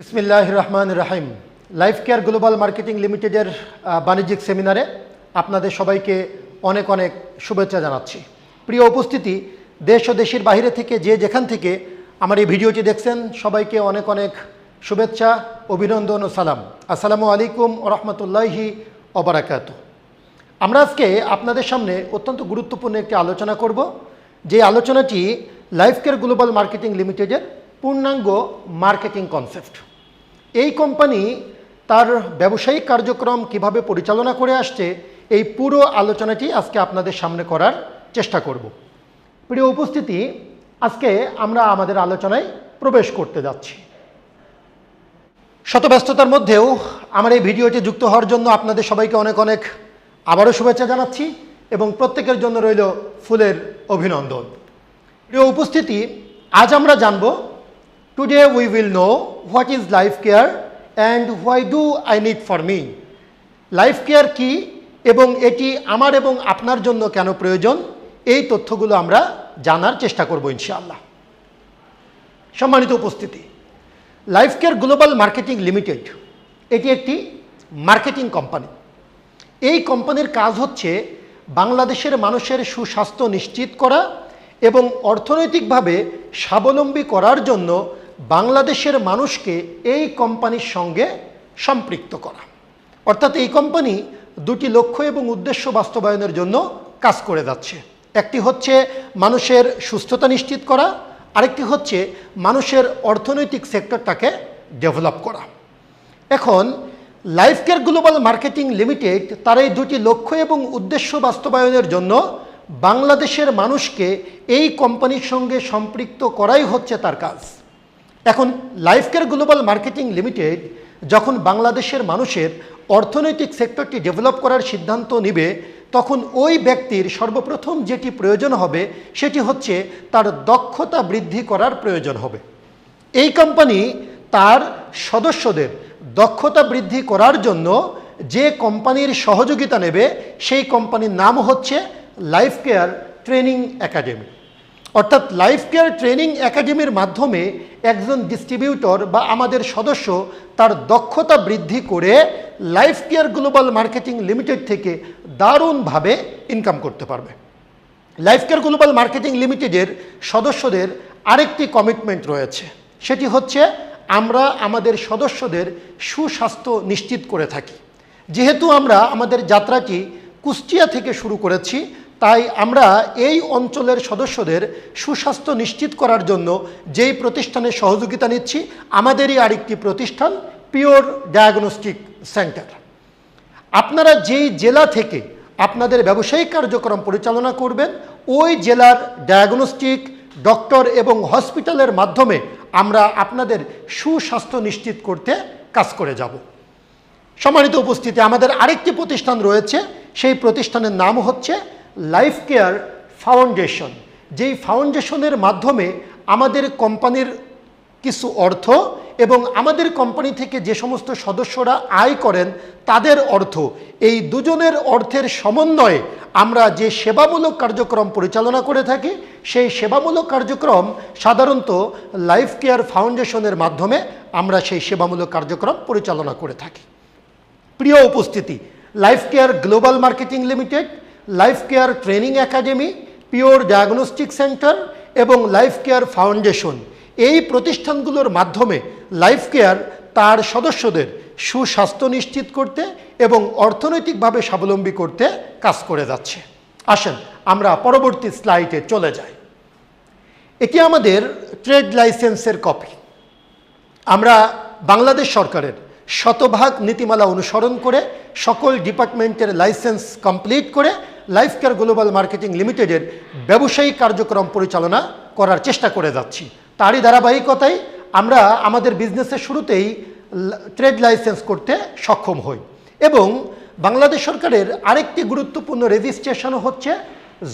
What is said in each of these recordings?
বিসমিল্লাহির রহমানির রহিম। Life care global marketing লিমিটেডের বাণিজ্যিক সেমিনারে আপনাদের সবাইকে অনেক অনেক শুভেচ্ছা জানাচ্ছি। প্রিয় উপস্থিতি, দেশ ও দেশের বাইরে থেকে যে যেখান থেকে আমার এই ভিডিওটি দেখছেন সবাইকে অনেক অনেক শুভেচ্ছা, অভিনন্দন ও সালাম। আসসালামু আলাইকুম ওয়া রাহমাতুল্লাহি ওয়া বারাকাতুহু। আমরা আজকে আপনাদের সামনে অত্যন্ত গুরুত্বপূর্ণ একটি আলোচনা করব, যে আলোচনাটি লাইফ কেয়ার গ্লোবাল মার্কেটিং লিমিটেডের পূর্ণাঙ্গ মার্কেটিং কনসেপ্ট। এই কোম্পানি তার ব্যবসায়িক কার্যক্রম কিভাবে পরিচালনা করে আসছে, এই পুরো আলোচনাটি আজকে আপনাদের সামনে করার চেষ্টা করব। প্রিয় উপস্থিতি, আজকে আমরা আমাদের আলোচনায় প্রবেশ করতে যাচ্ছি। শত ব্যস্ততার মধ্যেও আমার এই ভিডিওটি যুক্ত হওয়ার জন্য আপনাদের সবাইকে অনেক অনেক আবারও শুভেচ্ছা জানাচ্ছি এবং প্রত্যেকের জন্য রইল ফুলের অভিনন্দন। প্রিয় উপস্থিতি, আজ আমরা জানব, today we will know what is life care and why do I need for me. Life care কী এবং এটি আমার এবং আপনার জন্য কেন প্রয়োজন, এই তথ্যগুলো আমরা জানার চেষ্টা করব ইনশাআল্লাহ। সম্মানিত উপস্থিতি, life care global marketing limited এটি একটি মার্কেটিং কোম্পানি। এই কোম্পানির কাজ হচ্ছে বাংলাদেশের মানুষের সুস্বাস্থ্য নিশ্চিত করা এবং অর্থনৈতিকভাবে স্বাবলম্বী করার জন্য বাংলাদেশের মানুষকে এই কোম্পানির সঙ্গে সম্পৃক্ত করা। অর্থাৎ এই কোম্পানি দুটি লক্ষ্য এবং উদ্দেশ্য বাস্তবায়নের জন্য কাজ করে যাচ্ছে। একটি হচ্ছে মানুষের সুস্থতা নিশ্চিত করা, আরেকটি হচ্ছে মানুষের অর্থনৈতিক সেক্টরটাকে ডেভেলপ করা। এখন life care global marketing limited তার এই দুটি লক্ষ্য এবং উদ্দেশ্য বাস্তবায়নের জন্য বাংলাদেশের মানুষকে এই কোম্পানির সঙ্গে সম্পৃক্ত করাই হচ্ছে তার কাজ। এখন life care global marketing limited যখন বাংলাদেশের মানুষের অর্থনৈতিক সেক্টরটি ডেভেলপ করার সিদ্ধান্ত নেবে, তখন ওই ব্যক্তির সর্বপ্রথম যেটি প্রয়োজন হবে সেটি হচ্ছে তার দক্ষতা বৃদ্ধি করার প্রয়োজন হবে। এই কোম্পানি তার সদস্যদের দক্ষতা বৃদ্ধি করার জন্য যে কোম্পানির সহযোগিতা নেবে সেই কোম্পানির নাম হচ্ছে লাইফ কেয়ার ট্রেনিং একাডেমি। অর্থাৎ লাইফ কেয়ার ট্রেনিং একাডেমির মাধ্যমে একজন ডিস্ট্রিবিউটর বা আমাদের সদস্য তার দক্ষতা বৃদ্ধি করে life care global marketing limited থেকে দারুণভাবে ইনকাম করতে পারবে। লাইফ কেয়ার গ্লোবাল মার্কেটিং লিমিটেডের সদস্যদের আরেকটি কমিটমেন্ট রয়েছে, সেটি হচ্ছে আমরা আমাদের সদস্যদের সুস্বাস্থ্য নিশ্চিত করে থাকি। যেহেতু আমরা আমাদের যাত্রাটি কুষ্টিয়া থেকে শুরু করেছি, তাই আমরা এই অঞ্চলের সদস্যদের সুস্বাস্থ্য নিশ্চিত করার জন্য যেই প্রতিষ্ঠানের সহযোগিতা নিচ্ছি, আমাদেরই আরেকটি প্রতিষ্ঠান পিওর ডায়াগনস্টিক সেন্টার। আপনারা যেই জেলা থেকে আপনাদের ব্যবসায়িক কার্যক্রম পরিচালনা করবেন, ওই জেলার ডায়াগনস্টিক ডক্টর এবং হসপিটালের মাধ্যমে আমরা আপনাদের সুস্বাস্থ্য নিশ্চিত করতে কাজ করে যাব। সম্মানিত উপস্থিতি, আমাদের আরেকটি প্রতিষ্ঠান রয়েছে, সেই প্রতিষ্ঠানের নাম হচ্ছে লাইফ কেয়ার ফাউন্ডেশন। যেই ফাউন্ডেশনের মাধ্যমে আমাদের কোম্পানির কিছু অর্থ এবং আমাদের কোম্পানি থেকে যে সমস্ত সদস্যরা আয় করেন তাদের অর্থ, এই দুজনের অর্থের সমন্বয়ে আমরা যে সেবামূলক কার্যক্রম পরিচালনা করে থাকি, সেই সেবামূলক কার্যক্রম সাধারণত লাইফ কেয়ার ফাউন্ডেশনের মাধ্যমে আমরা সেই সেবামূলক কার্যক্রম পরিচালনা করে থাকি। প্রিয় উপস্থিতি, life care global marketing limited, life care training academy, pure diagnostic centre এবং লাইফ কেয়ার ফাউন্ডেশন, এই প্রতিষ্ঠানগুলোর মাধ্যমে লাইফ কেয়ার তার সদস্যদের সুস্বাস্থ্য নিশ্চিত করতে এবং অর্থনৈতিকভাবে স্বাবলম্বী করতে কাজ করে যাচ্ছে। আসেন আমরা পরবর্তী স্লাইডে চলে যাই। এটি আমাদের ট্রেড লাইসেন্সের কপি। আমরা বাংলাদেশ সরকারের শতভাগ নীতিমালা অনুসরণ করে সকল ডিপার্টমেন্টের লাইসেন্স কমপ্লিট করে লাইফ কেয়ার গ্লোবাল মার্কেটিং লিমিটেডের ব্যবসায়িক কার্যক্রম পরিচালনা করার চেষ্টা করে যাচ্ছি। তারই ধারাবাহিকতায় আমরা আমাদের বিজনেসের শুরুতেই ট্রেড লাইসেন্স করতে সক্ষম হই এবং বাংলাদেশ সরকারের আরেকটি গুরুত্বপূর্ণ রেজিস্ট্রেশন হচ্ছে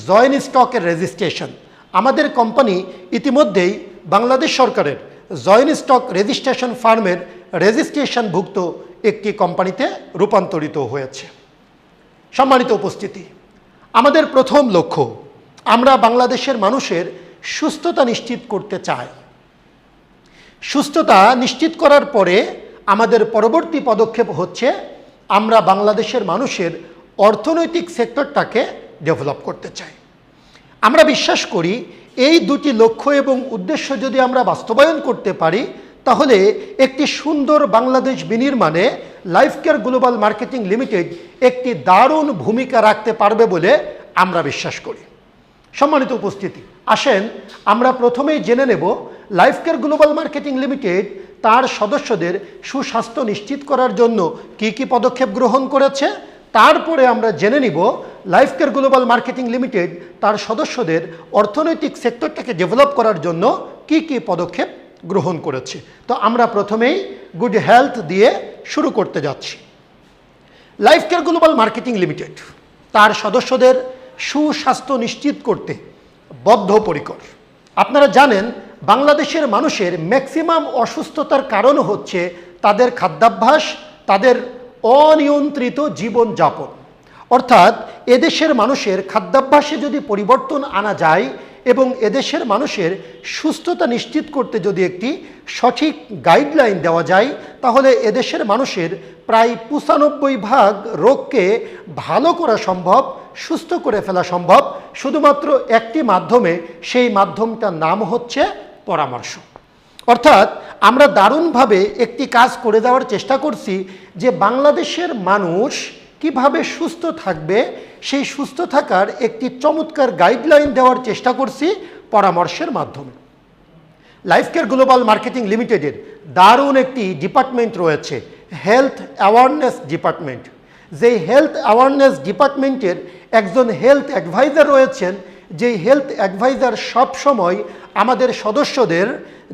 জয়েন্ট স্টকের রেজিস্ট্রেশন। আমাদের কোম্পানি ইতিমধ্যেই বাংলাদেশ সরকারের জয়েন্ট স্টক রেজিস্ট্রেশন ফার্মের রেজিস্ট্রেশনভুক্ত একটি কোম্পানিতে রূপান্তরিত হয়েছে। সম্মানিত উপস্থিতি, আমাদের প্রথম লক্ষ্য, আমরা বাংলাদেশের মানুষের সুস্থতা নিশ্চিত করতে চাই। সুস্থতা নিশ্চিত করার পরে আমাদের পরবর্তী পদক্ষেপ হচ্ছে আমরা বাংলাদেশের মানুষের অর্থনৈতিক সেক্টরটাকে ডেভেলপ করতে চাই। আমরা বিশ্বাস করি এই দুটি লক্ষ্য এবং উদ্দেশ্য যদি আমরা বাস্তবায়ন করতে পারি তাহলে একটি সুন্দর বাংলাদেশ বিনির্মাণে life care global marketing limited একটি দারুণ ভূমিকা রাখতে পারবে বলে আমরা বিশ্বাস করি। সম্মানিত উপস্থিতি, আসেন আমরা প্রথমেই জেনে নেব life care global marketing limited তার সদস্যদের সুস্বাস্থ্য নিশ্চিত করার জন্য কি কি পদক্ষেপ গ্রহণ করেছে। তারপরে আমরা জেনে নিব life care global marketing limited তার সদস্যদের অর্থনৈতিক সেক্টরটাকে ডেভেলপ করার জন্য কি কি পদক্ষেপ গ্রহণ করেছে। তো আমরা প্রথমেই গুড হেলথ দিয়ে শুরু করতে যাচ্ছি। Life care global marketing limited তার সদস্যদের সুস্বাস্থ্য নিশ্চিত করতে বদ্ধপরিকর। আপনারা জানেন বাংলাদেশের মানুষের ম্যাক্সিমাম অসুস্থতার কারণ হচ্ছে তাদের খাদ্যাভ্যাস, তাদের অনিয়ন্ত্রিত জীবনযাপন। অর্থাৎ এদেশের মানুষের খাদ্যাভ্যাসে যদি পরিবর্তন আনা যায় এবং এদেশের মানুষের সুস্থতা নিশ্চিত করতে যদি একটি সঠিক গাইডলাইন দেওয়া যায় তাহলে এদেশের মানুষের প্রায় ৯৫% রোগকে ভালো করা সম্ভব, সুস্থ করে ফেলা সম্ভব শুধুমাত্র একটি মাধ্যমে। সেই মাধ্যমটার নাম হচ্ছে পরামর্শ। অর্থাৎ আমরা দারুণভাবে একটি কাজ করে দেওয়ার চেষ্টা করছি যে বাংলাদেশের মানুষ কিভাবে সুস্থ থাকবে সেই সুস্থ থাকার একটি চমৎকার গাইডলাইন দেওয়ার চেষ্টা করছি পরামর্শের মাধ্যমে। লাইফ কেয়ার গ্লোবাল মার্কেটিং লিমিটেডের দারুণ একটি ডিপার্টমেন্ট রয়েছে, হেলথ অ্যাওয়ারনেস ডিপার্টমেন্ট। যেই হেলথ অ্যাওয়ারনেস ডিপার্টমেন্টের একজন হেলথ অ্যাডভাইজার রয়েছেন, যেই হেলথ অ্যাডভাইজার সবসময় আমাদের সদস্যদের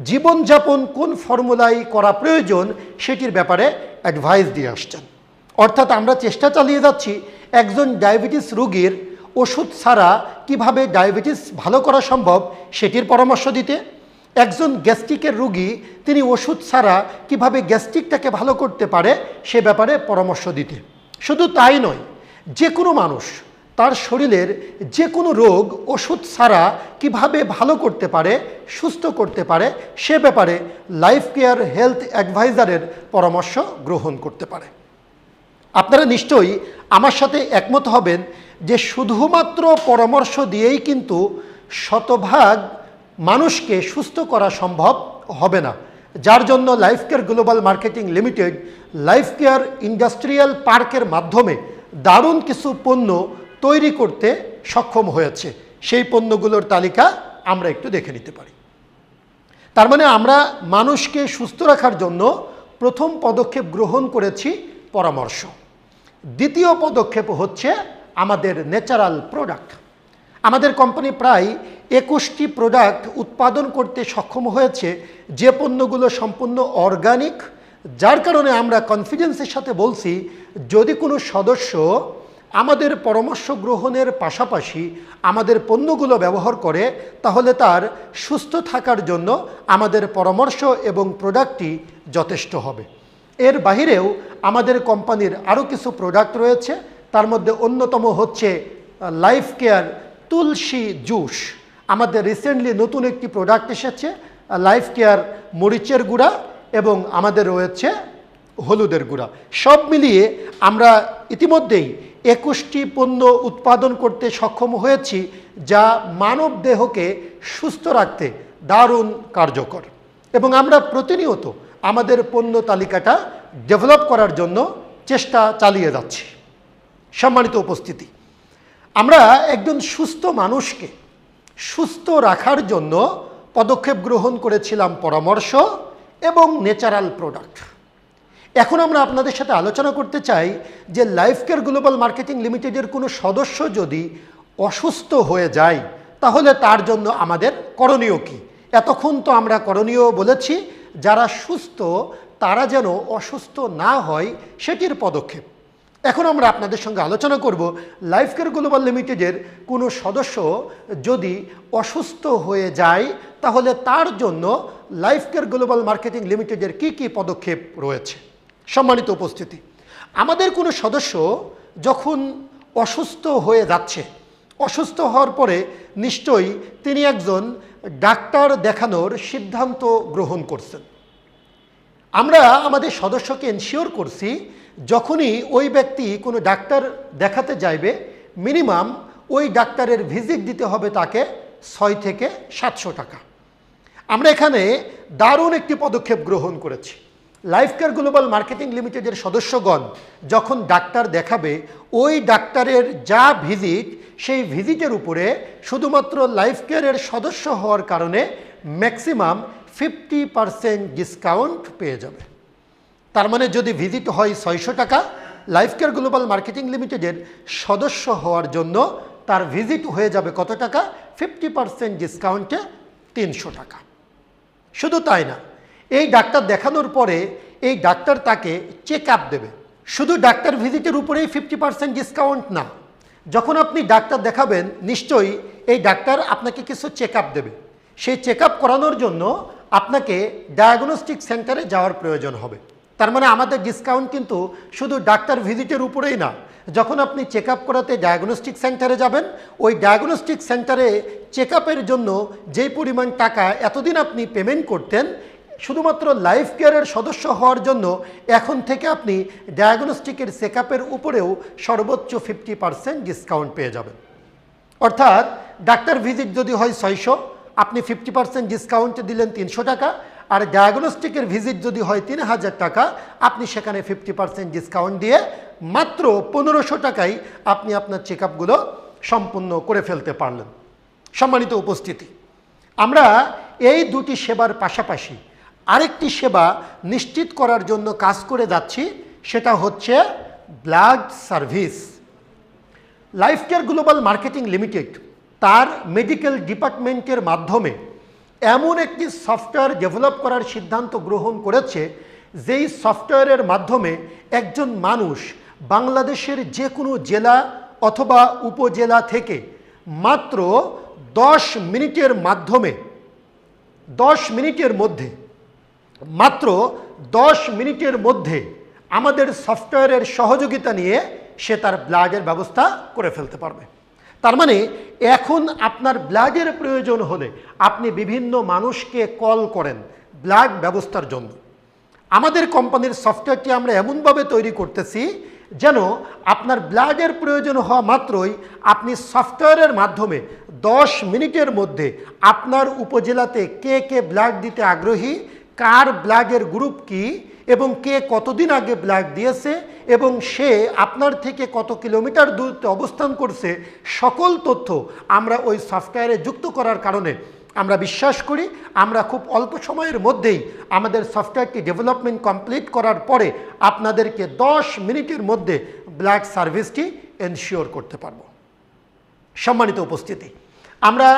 জীবনযাপন কোন ফর্মুলায় করা প্রয়োজন সেটির ব্যাপারে অ্যাডভাইস দিয়ে আসছেন। অর্থাৎ আমরা চেষ্টা চালিয়ে যাচ্ছি একজন ডায়াবেটিস রোগীর ওষুধ ছাড়া কিভাবে ডায়াবেটিস ভালো করা সম্ভব সেটির পরামর্শ দিতে, একজন গ্যাস্ট্রিকের রোগী তিনি ওষুধ ছাড়া কিভাবে গ্যাস্ট্রিকটাকে ভালো করতে পারে সে ব্যাপারে পরামর্শ দিতে। শুধু তাই নয়, যে কোনো মানুষ তার শরীরের যে কোনো রোগ ওষুধ ছাড়া কিভাবে ভালো করতে পারে, সুস্থ করতে পারে সে ব্যাপারে লাইফ কেয়ার হেলথ অ্যাডভাইজারের পরামর্শ গ্রহণ করতে পারে। আপনারা নিশ্চয়ই আমার সাথে একমত হবেন যে শুধুমাত্র পরামর্শ দিয়েই কিন্তু শতভাগ মানুষকে সুস্থ করা সম্ভব হবে না, যার জন্য life care global marketing limited life care industrial পার্কের মাধ্যমে দারুণ কিছু পণ্য তৈরি করতে সক্ষম হয়েছে। সেই পণ্যগুলোর তালিকা আমরা একটু দেখে নিতে পারি। তার মানে আমরা মানুষকে সুস্থ রাখার জন্য প্রথম পদক্ষেপ গ্রহণ করেছি পরামর্শ। দ্বিতীয় পদক্ষেপ হচ্ছে আমাদের ন্যাচারাল প্রোডাক্ট। আমাদের কোম্পানি প্রায় ২১টি প্রোডাক্ট উৎপাদন করতে সক্ষম হয়েছে যে পণ্যগুলো সম্পূর্ণ অর্গানিক, যার কারণে আমরা কনফিডেন্সের সাথে বলছি যদি কোনো সদস্য আমাদের পরামর্শ গ্রহণের পাশাপাশি আমাদের পণ্যগুলো ব্যবহার করে তাহলে তার সুস্থ থাকার জন্য আমাদের পরামর্শ এবং প্রোডাক্টটি যথেষ্ট হবে। এর বাহিরেও আমাদের কোম্পানির আরও কিছু প্রোডাক্ট রয়েছে, তার মধ্যে অন্যতম হচ্ছে লাইফ কেয়ার তুলসী জুস। আমাদের রিসেন্টলি নতুন একটি প্রোডাক্ট এসেছে লাইফ কেয়ার মরিচের গুঁড়া এবং আমাদের রয়েছে হলুদের গুঁড়া। সব মিলিয়ে আমরা ইতিমধ্যেই ২১টি পণ্য উৎপাদন করতে সক্ষম হয়েছি যা মানব দেহকে সুস্থ রাখতে দারুণ কার্যকর, এবং আমরা প্রতিনিয়ত আমাদের পণ্য তালিকাটা ডেভেলপ করার জন্য চেষ্টা চালিয়ে যাচ্ছি। সম্মানিত উপস্থিতি, আমরা একজন সুস্থ মানুষকে সুস্থ রাখার জন্য পদক্ষেপ গ্রহণ করেছিলাম পরামর্শ এবং ন্যাচারাল প্রোডাক্ট। এখন আমরা আপনাদের সাথে আলোচনা করতে চাই যে লাইফ কেয়ার গ্লোবাল মার্কেটিং লিমিটেডের কোনো সদস্য যদি অসুস্থ হয়ে যায় তাহলে তার জন্য আমাদের করণীয় কী। এতক্ষণ তো আমরা করণীয় বলেছি, যারা সুস্থ তারা যেন অসুস্থ না হয় সেটির পদক্ষেপ। এখন আমরা আপনাদের সঙ্গে আলোচনা করব লাইফ কেয়ার গ্লোবাল লিমিটেডের কোনো সদস্য যদি অসুস্থ হয়ে যায় তাহলে তার জন্য লাইফ কেয়ার গ্লোবাল মার্কেটিং লিমিটেডের কী কী পদক্ষেপ রয়েছে। সম্মানিত উপস্থিতি, আমাদের কোনো সদস্য যখন অসুস্থ হয়ে যাচ্ছে, অসুস্থ হওয়ার পরে নিশ্চয়ই তিনি একজন ডাক্তার দেখানোর সিদ্ধান্ত গ্রহণ করছেন। আমরা আমাদের সদস্যকে এনশিওর করছি যখনই ওই ব্যক্তি কোনো ডাক্তার দেখাতে যাইবে মিনিমাম ওই ডাক্তারের ভিজিট দিতে হবে তাকে 6 থেকে 700 টাকা। আমরা এখানে দারুণ একটি পদক্ষেপ গ্রহণ করেছি। লাইফ কেয়ার গ্লোবাল মার্কেটিং লিমিটেডের সদস্যগণ যখন ডাক্তার দেখাবে ওই ডাক্তারের যা ভিজিট সেই ভিজিটের উপরে শুধুমাত্র লাইফ কেয়ারের সদস্য হওয়ার কারণে ম্যাক্সিমাম 50% ডিসকাউন্ট পেয়ে যাবে। তার মানে যদি ভিজিট হয় 600 টাকা, লাইফ কেয়ার গ্লোবাল মার্কেটিং লিমিটেডের সদস্য হওয়ার জন্য তার ভিজিট হয়ে যাবে কত টাকা? 50% ডিসকাউন্টে 300 টাকা। শুধু তাই না, এই ডাক্তার দেখানোর পরে এই ডাক্তার তাকে চেক আপ দেবে। শুধু ডাক্তার ভিজিটের উপরেই 50% ডিসকাউন্ট না, যখন আপনি ডাক্তার দেখাবেন নিশ্চয়ই এই ডাক্তার আপনাকে কিছু চেক আপ দেবে। সেই চেক আপ করানোর জন্য আপনাকে ডায়াগনস্টিক সেন্টারে যাওয়ার প্রয়োজন হবে। তার মানে আমাদের ডিসকাউন্ট কিন্তু শুধু ডাক্তার ভিজিটের উপরেই না, যখন আপনি চেক আপ করাতে ডায়াগনস্টিক সেন্টারে যাবেন ওই ডায়াগনস্টিক সেন্টারে চেক আপের জন্য যেই পরিমাণ টাকা এতদিন আপনি পেমেন্ট করতেন শুধুমাত্র লাইফ কেয়ারের সদস্য হওয়ার জন্য এখন থেকে আপনি ডায়াগনস্টিকের চেক আপের উপরেও সর্বোচ্চ 50% ডিসকাউন্ট পেয়ে যাবেন। অর্থাৎ ডাক্তার ভিজিট যদি হয় 600, আপনি 50% ডিসকাউন্টে দিলেন 300 টাকা, আর ডায়াগনস্টিকের ভিজিট যদি হয় 3000 টাকা, আপনি সেখানে 50% ডিসকাউন্ট দিয়ে মাত্র 1500 টাকায় আপনি আপনার চেক আপগুলো সম্পূর্ণ করে ফেলতে পারলেন। সম্মানিত উপস্থিতি, আমরা এই দুটি সেবার পাশাপাশি আরেকটি সেবা নিশ্চিত করার জন্য কাজ করে যাচ্ছি, সেটা হচ্ছে blood service. Life care global marketing limited তার মেডিকেল ডিপার্টমেন্টের মাধ্যমে এমন একটি সফটওয়্যার ডেভেলপ করার সিদ্ধান্ত গ্রহণ করেছে যেই সফটওয়্যারের মাধ্যমে একজন মানুষ বাংলাদেশের যে কোনো জেলা অথবা উপজেলা থেকে মাত্র 10 মিনিটের মধ্যে মাত্র 10 মিনিটের মধ্যে আমাদের সফটওয়্যারের সহযোগিতা নিয়ে সে তার ব্লাডের ব্যবস্থা করে ফেলতে পারবে। তার মানে এখন আপনার ব্লাডের প্রয়োজন হলে আপনি বিভিন্ন মানুষকে কল করেন ব্লাড ব্যবস্থার জন্য। আমাদের কোম্পানির সফটওয়্যারটি আমরা এমনভাবে তৈরি করতেছি যেন আপনার ব্লাডের প্রয়োজন হওয়া মাত্রই আপনি সফটওয়্যারের মাধ্যমে 10 মিনিটের মধ্যে আপনার উপজেলাতে কে কে ব্লাড দিতে আগ্রহী, কার ব্লাডের গ্রুপ কি এবং কে কতদিন আগে ব্লাড দিয়েছে এবং সে আপনার থেকে কত কিলোমিটার দূরত্বে অবস্থান করছে, সকল তথ্য আমরা ওই সফটওয়্যারে যুক্ত করার কারণে আমরা বিশ্বাস করি আমরা খুব অল্প সময়ের মধ্যেই আমাদের সফটওয়্যারটি ডেভেলপমেন্ট কমপ্লিট করার পরে আপনাদেরকে 10 মিনিটের মধ্যে ব্লাড সার্ভিসটি এনশিওর করতে পারব। সম্মানিত উপস্থিতি, আমরা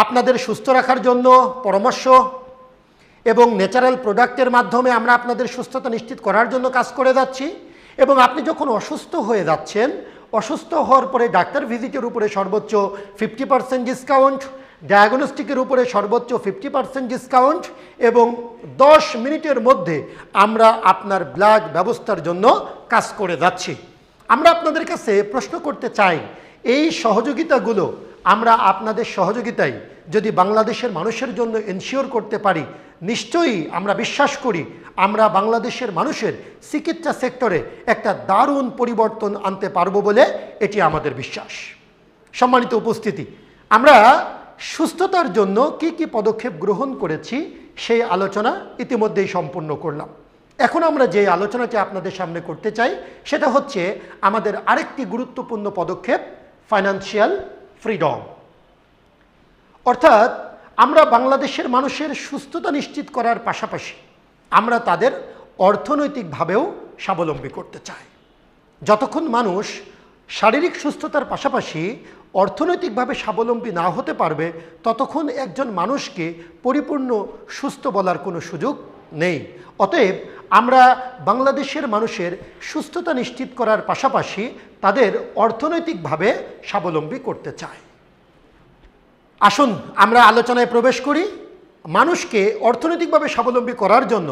আপনাদের সুস্থ রাখার জন্য পরামর্শ এবং ন্যাচারাল প্রোডাক্টের মাধ্যমে আমরা আপনাদের সুস্থতা নিশ্চিত করার জন্য কাজ করে যাচ্ছি। এবং আপনি যখন অসুস্থ হয়ে যাচ্ছেন, অসুস্থ হওয়ার পরে ডাক্তার ভিজিটের উপরে সর্বোচ্চ 50% ডিসকাউন্ট, ডায়াগনস্টিকের উপরে সর্বোচ্চ 50% ডিসকাউন্ট এবং 10 মিনিটের মধ্যে আমরা আপনার ব্লাড ব্যবস্থার জন্য কাজ করে যাচ্ছি। আমরা আপনাদের কাছে প্রশ্ন করতে চাই, এই সহযোগিতাগুলো আমরা আপনাদের সহযোগিতায় যদি বাংলাদেশের মানুষের জন্য এনশিওর করতে পারি, নিশ্চয়ই আমরা বিশ্বাস করি আমরা বাংলাদেশের মানুষের চিকিৎসা সেক্টরে একটা দারুণ পরিবর্তন আনতে পারবো বলে এটি আমাদের বিশ্বাস। সম্মানিত উপস্থিতি, আমরা সুস্থতার জন্য কি কি পদক্ষেপ গ্রহণ করেছি সেই আলোচনা ইতিমধ্যেই সম্পূর্ণ করলাম। এখন আমরা যে আলোচনাটি আপনাদের সামনে করতে চাই সেটা হচ্ছে আমাদের আরেকটি গুরুত্বপূর্ণ পদক্ষেপ, ফাইন্যান্সিয়াল ফ্রিডম। অর্থাৎ আমরা বাংলাদেশের মানুষের সুস্থতা নিশ্চিত করার পাশাপাশি আমরা তাদের অর্থনৈতিকভাবেও স্বাবলম্বী করতে চাই। যতক্ষণ মানুষ শারীরিক সুস্থতার পাশাপাশি অর্থনৈতিকভাবে স্বাবলম্বী না হতে পারবে ততক্ষণ একজন মানুষকে পরিপূর্ণ সুস্থ বলার কোনো সুযোগ নেই। অতএব আমরা বাংলাদেশের মানুষের সুস্থতা নিশ্চিত করার পাশাপাশি তাদের অর্থনৈতিকভাবে স্বাবলম্বী করতে চাই। আসুন আমরা আলোচনায় প্রবেশ করি। মানুষকে অর্থনৈতিকভাবে স্বাবলম্বী করার জন্য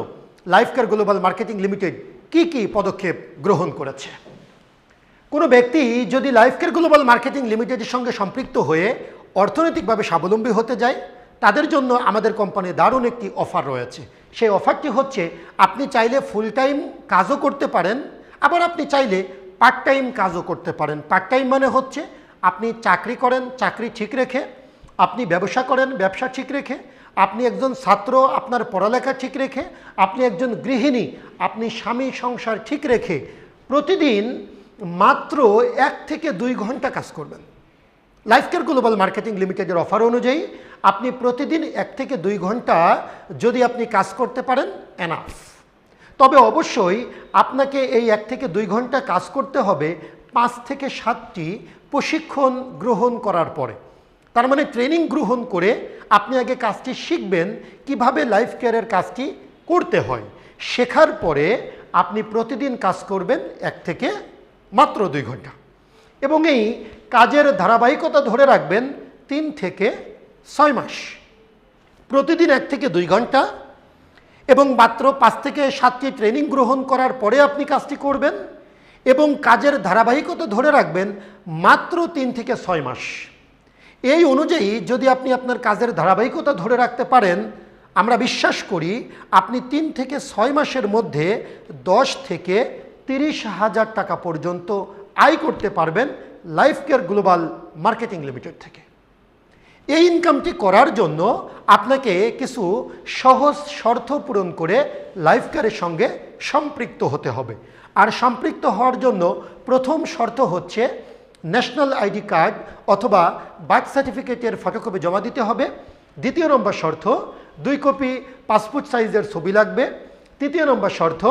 life care global marketing limited কি কি পদক্ষেপ গ্রহণ করেছে। কোনো ব্যক্তি যদি লাইফ কেয়ার গ্লোবাল মার্কেটিং লিমিটেডের সঙ্গে সম্পৃক্ত হয়ে অর্থনৈতিকভাবে স্বাবলম্বী হতে যায়, তাদের জন্য আমাদের কোম্পানির দারুণ একটি অফার রয়েছে। সেই অফারটি হচ্ছে আপনি চাইলে ফুল টাইম কাজও করতে পারেন, আবার আপনি চাইলে পার্ট টাইম কাজও করতে পারেন। পার্ট টাইম মানে হচ্ছে আপনি চাকরি করেন, চাকরি ঠিক রেখে, আপনি ব্যবসা করেন, ব্যবসা ঠিক রেখে, আপনি একজন ছাত্র, আপনার পড়ালেখা ঠিক রেখে, আপনি একজন গৃহিণী, আপনি স্বামী সংসার ঠিক রেখে প্রতিদিন মাত্র 1 থেকে 2 ঘন্টা কাজ করবেন। লাইফকেয়ার গ্লোবাল মার্কেটিং লিমিটেডের অফার অনুযায়ী আপনি প্রতিদিন 1 থেকে 2 ঘন্টা যদি আপনি কাজ করতে পারেন এনাফ। তবে অবশ্যই আপনাকে এই 1 থেকে 2 ঘন্টা কাজ করতে হবে 5 থেকে 7টি প্রশিক্ষণ গ্রহণ করার পরে। তার মানে ট্রেনিং গ্রহণ করে আপনি আগে কাজটি শিখবেন কিভাবে লাইফকেয়ারের কাজটি করতে হয়। শেখার পরে আপনি প্রতিদিন কাজ করবেন 1 থেকে মাত্র 2 ঘন্টা, এবং এই কাজের ধারাবাহিকতা ধরে রাখবেন 3 থেকে 6 মাস। প্রতিদিন 1 থেকে 2 ঘন্টা এবং মাত্র 5 থেকে 7টি ট্রেনিং গ্রহণ করার পরে আপনি কাজটি করবেন, এবং কাজের ধারাবাহিকতা ধরে রাখবেন মাত্র 3 থেকে 6 মাস। এই অনুযায়ী যদি আপনি আপনার কাজের ধারাবাহিকতা ধরে রাখতে পারেন, আমরা বিশ্বাস করি আপনি 3 থেকে 6 মাসের মধ্যে 10 থেকে 30,000 টাকা পর্যন্ত আয় করতে পারবেন লাইফকেয়ার গ্লোবাল মার্কেটিং লিমিটেড থেকে। এই ইনকামটি করার জন্য আপনাকে কিছু সহজ শর্ত পূরণ করে লাইফকেয়ারের সঙ্গে সম্পৃক্ত হতে হবে। আর সম্পৃক্ত হওয়ার জন্য প্রথম শর্ত হচ্ছে ন্যাশনাল আইডি কার্ড অথবা বার্থ সার্টিফিকেটের ফটোকপি জমা দিতে হবে। দ্বিতীয় নম্বর শর্ত 2 কপি পাসপোর্ট সাইজের ছবি লাগবে। তৃতীয় নম্বর শর্ত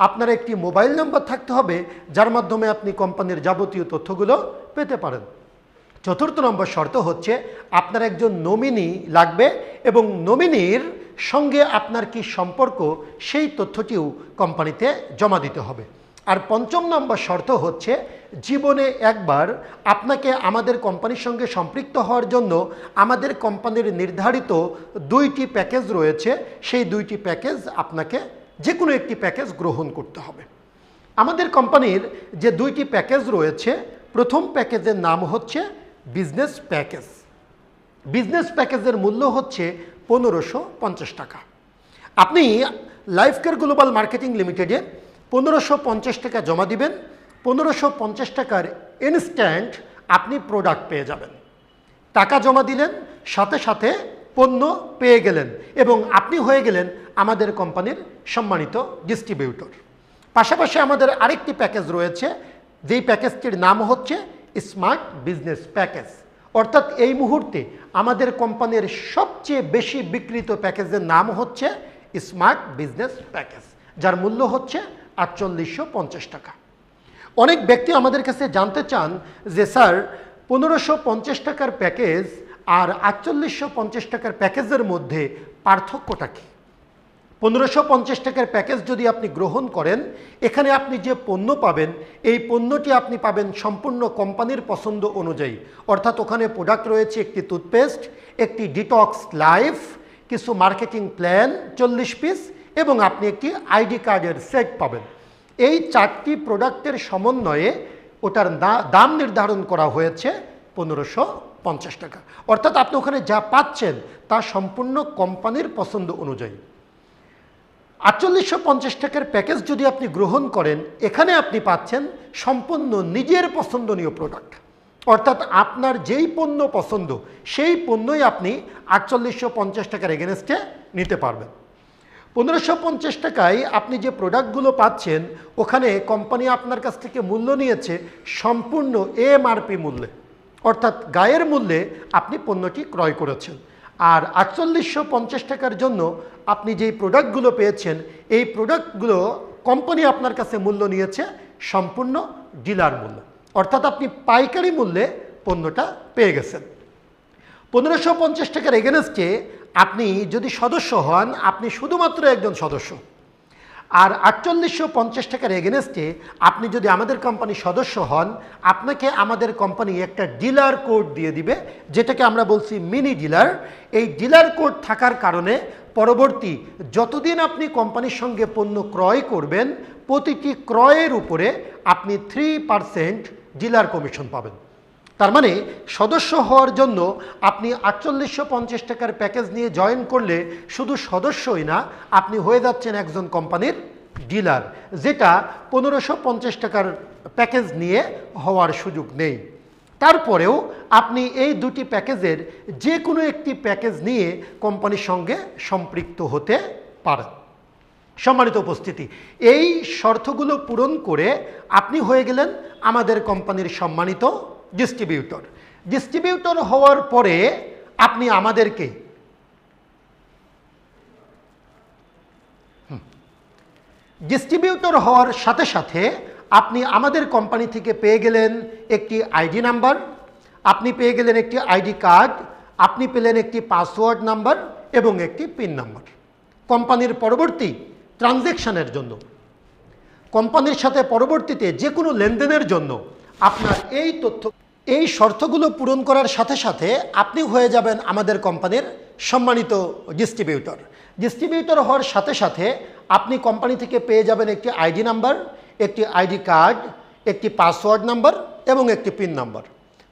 আপনার একটি মোবাইল নম্বর থাকতে হবে যার মাধ্যমে আপনি কোম্পানির যাবতীয় তথ্যগুলো পেতে পারেন। চতুর্থ নম্বর শর্ত হচ্ছে আপনার একজন নমিনি লাগবে এবং নমিনির সঙ্গে আপনার কি সম্পর্ক সেই তথ্যটিও কোম্পানিতে জমা দিতে হবে। আর পঞ্চম নম্বর শর্ত হচ্ছে জীবনে একবার আপনাকে আমাদের কোম্পানির সঙ্গে সম্পৃক্ত হওয়ার জন্য আমাদের কোম্পানির নির্ধারিত 2টি প্যাকেজ রয়েছে, সেই 2টি প্যাকেজ আপনাকে যে কোনো একটি প্যাকেজ গ্রহণ করতে হবে। আমাদের কোম্পানির যে 2টি প্যাকেজ রয়েছে, প্রথম প্যাকেজের নাম হচ্ছে বিজনেস প্যাকেজ। বিজনেস প্যাকেজের মূল্য হচ্ছে 1550 টাকা। আপনি লাইফকেয়ার গ্লোবাল মার্কেটিং লিমিটেডে 1550 টাকা জমা দিবেন। 1550 টাকার ইনস্ট্যান্ট আপনি প্রোডাক্ট পেয়ে যাবেন। টাকা জমা দিলেন, সাথে সাথে পণ্য পেয়ে গেলেন এবং আপনি হয়ে গেলেন আমাদের কোম্পানির সম্মানিত ডিস্ট্রিবিউটর। পাশাপাশি আমাদের আরেকটি প্যাকেজ রয়েছে, যেই প্যাকেজটির নাম হচ্ছে স্মার্ট বিজনেস প্যাকেজ। অর্থাৎ এই মুহূর্তে আমাদের কোম্পানির সবচেয়ে বেশি বিক্রিত প্যাকেজের নাম হচ্ছে স্মার্ট বিজনেস প্যাকেজ, যার মূল্য হচ্ছে 4850 টাকা। অনেক ব্যক্তি আমাদের কাছে জানতে চান যে স্যার 1550 টাকার প্যাকেজ আর 4850 টাকার প্যাকেজের মধ্যে পার্থক্যটা কী? 1550 টাকার প্যাকেজ যদি আপনি গ্রহণ করেন, এখানে আপনি যে পণ্য পাবেন এই পণ্যটি আপনি পাবেন সম্পূর্ণ কোম্পানির পছন্দ অনুযায়ী। অর্থাৎ ওখানে প্রোডাক্ট রয়েছে একটি টুথপেস্ট, একটি ডিটক্স লাইফ, কিছু মার্কেটিং প্ল্যান 40 পিস এবং আপনি একটি আইডি কার্ডের সেট পাবেন। এই 4টি প্রোডাক্টের সমন্বয়ে ওটার দাম নির্ধারণ করা হয়েছে 1550 টাকা। অর্থাৎ আপনি ওখানে যা পাচ্ছেন তা সম্পূর্ণ কোম্পানির পছন্দ অনুযায়ী। 4850 টাকার প্যাকেজ যদি আপনি গ্রহণ করেন, এখানে আপনি পাচ্ছেন সম্পূর্ণ নিজের পছন্দনীয় প্রোডাক্ট। অর্থাৎ আপনার যেই পণ্য পছন্দ সেই পণ্যই আপনি 4850 টাকার এগেনস্টে নিতে পারবেন। 1550 টাকায় আপনি যে প্রোডাক্টগুলো পাচ্ছেন, ওখানে কোম্পানি আপনার কাছ থেকে মূল্য নিয়েছে সম্পূর্ণ এমআরপি মূল্যে, অর্থাৎ গায়ের মূল্যে আপনি পণ্যটি ক্রয় করেছেন। আর 4850 টাকার জন্য আপনি যেই প্রোডাক্টগুলো পেয়েছেন, এই প্রোডাক্টগুলো কোম্পানি আপনার কাছে মূল্য নিয়েছে সম্পূর্ণ ডিলার মূল্য, অর্থাৎ আপনি পাইকারি মূল্যে পণ্যটা পেয়ে গেছেন। 1550 টাকার এগেনস্টে আপনি যদি সদস্য হন, আপনি শুধুমাত্র একজন সদস্য। আর 4850 টাকার এগেনস্টে আপনি যদি আমাদের কোম্পানির সদস্য হন, আপনাকে আমাদের কোম্পানি একটা ডিলার কোড দিয়ে দিবে, যেটাকে আমরা বলছি মিনি ডিলার। এই ডিলার কোড থাকার কারণে পরবর্তী যতদিন আপনি কোম্পানির সঙ্গে পণ্য ক্রয় করবেন, প্রতিটি ক্রয়ের উপরে আপনি 3% ডিলার কমিশন পাবেন। তার মানে সদস্য হওয়ার জন্য আপনি 4850 টাকার প্যাকেজ নিয়ে জয়েন করলে শুধু সদস্যই না, আপনি হয়ে যাচ্ছেন একজন কোম্পানির ডিলার, যেটা 1550 টাকার প্যাকেজ নিয়ে হওয়ার সুযোগ নেই। তারপরেও আপনি এই দুটি প্যাকেজের যে কোনো একটি প্যাকেজ নিয়ে কোম্পানির সঙ্গে সম্পৃক্ত হতে পারেন। সম্মানিত উপস্থিতি, এই শর্তগুলো পূরণ করে আপনি হয়ে গেলেন আমাদের কোম্পানির সম্মানিত ডিস্ট্রিবিউটর। ডিস্ট্রিবিউটর হওয়ার পরে আপনি আমাদেরকে ডিস্ট্রিবিউটর হওয়ার সাথে সাথে আপনি আমাদের কোম্পানি থেকে পেয়ে গেলেন একটি আইডি নাম্বার, আপনি পেয়ে গেলেন একটি আইডি কার্ড, আপনি পেলেন একটি পাসওয়ার্ড নাম্বার এবং একটি পিন নাম্বার। কোম্পানির পরবর্তী ট্রানজ্যাকশনের জন্য, কোম্পানির সাথে পরবর্তীতে যে কোনো লেনদেনের জন্য আপনার এই শর্তগুলো পূরণ করার সাথে সাথে আপনি হয়ে যাবেন আমাদের কোম্পানির সম্মানিত ডিস্ট্রিবিউটর। ডিস্ট্রিবিউটর হওয়ার সাথে সাথে আপনি কোম্পানি থেকে পেয়ে যাবেন একটি আইডি নাম্বার, একটি আইডি কার্ড, একটি পাসওয়ার্ড নাম্বার এবং একটি পিন নাম্বার।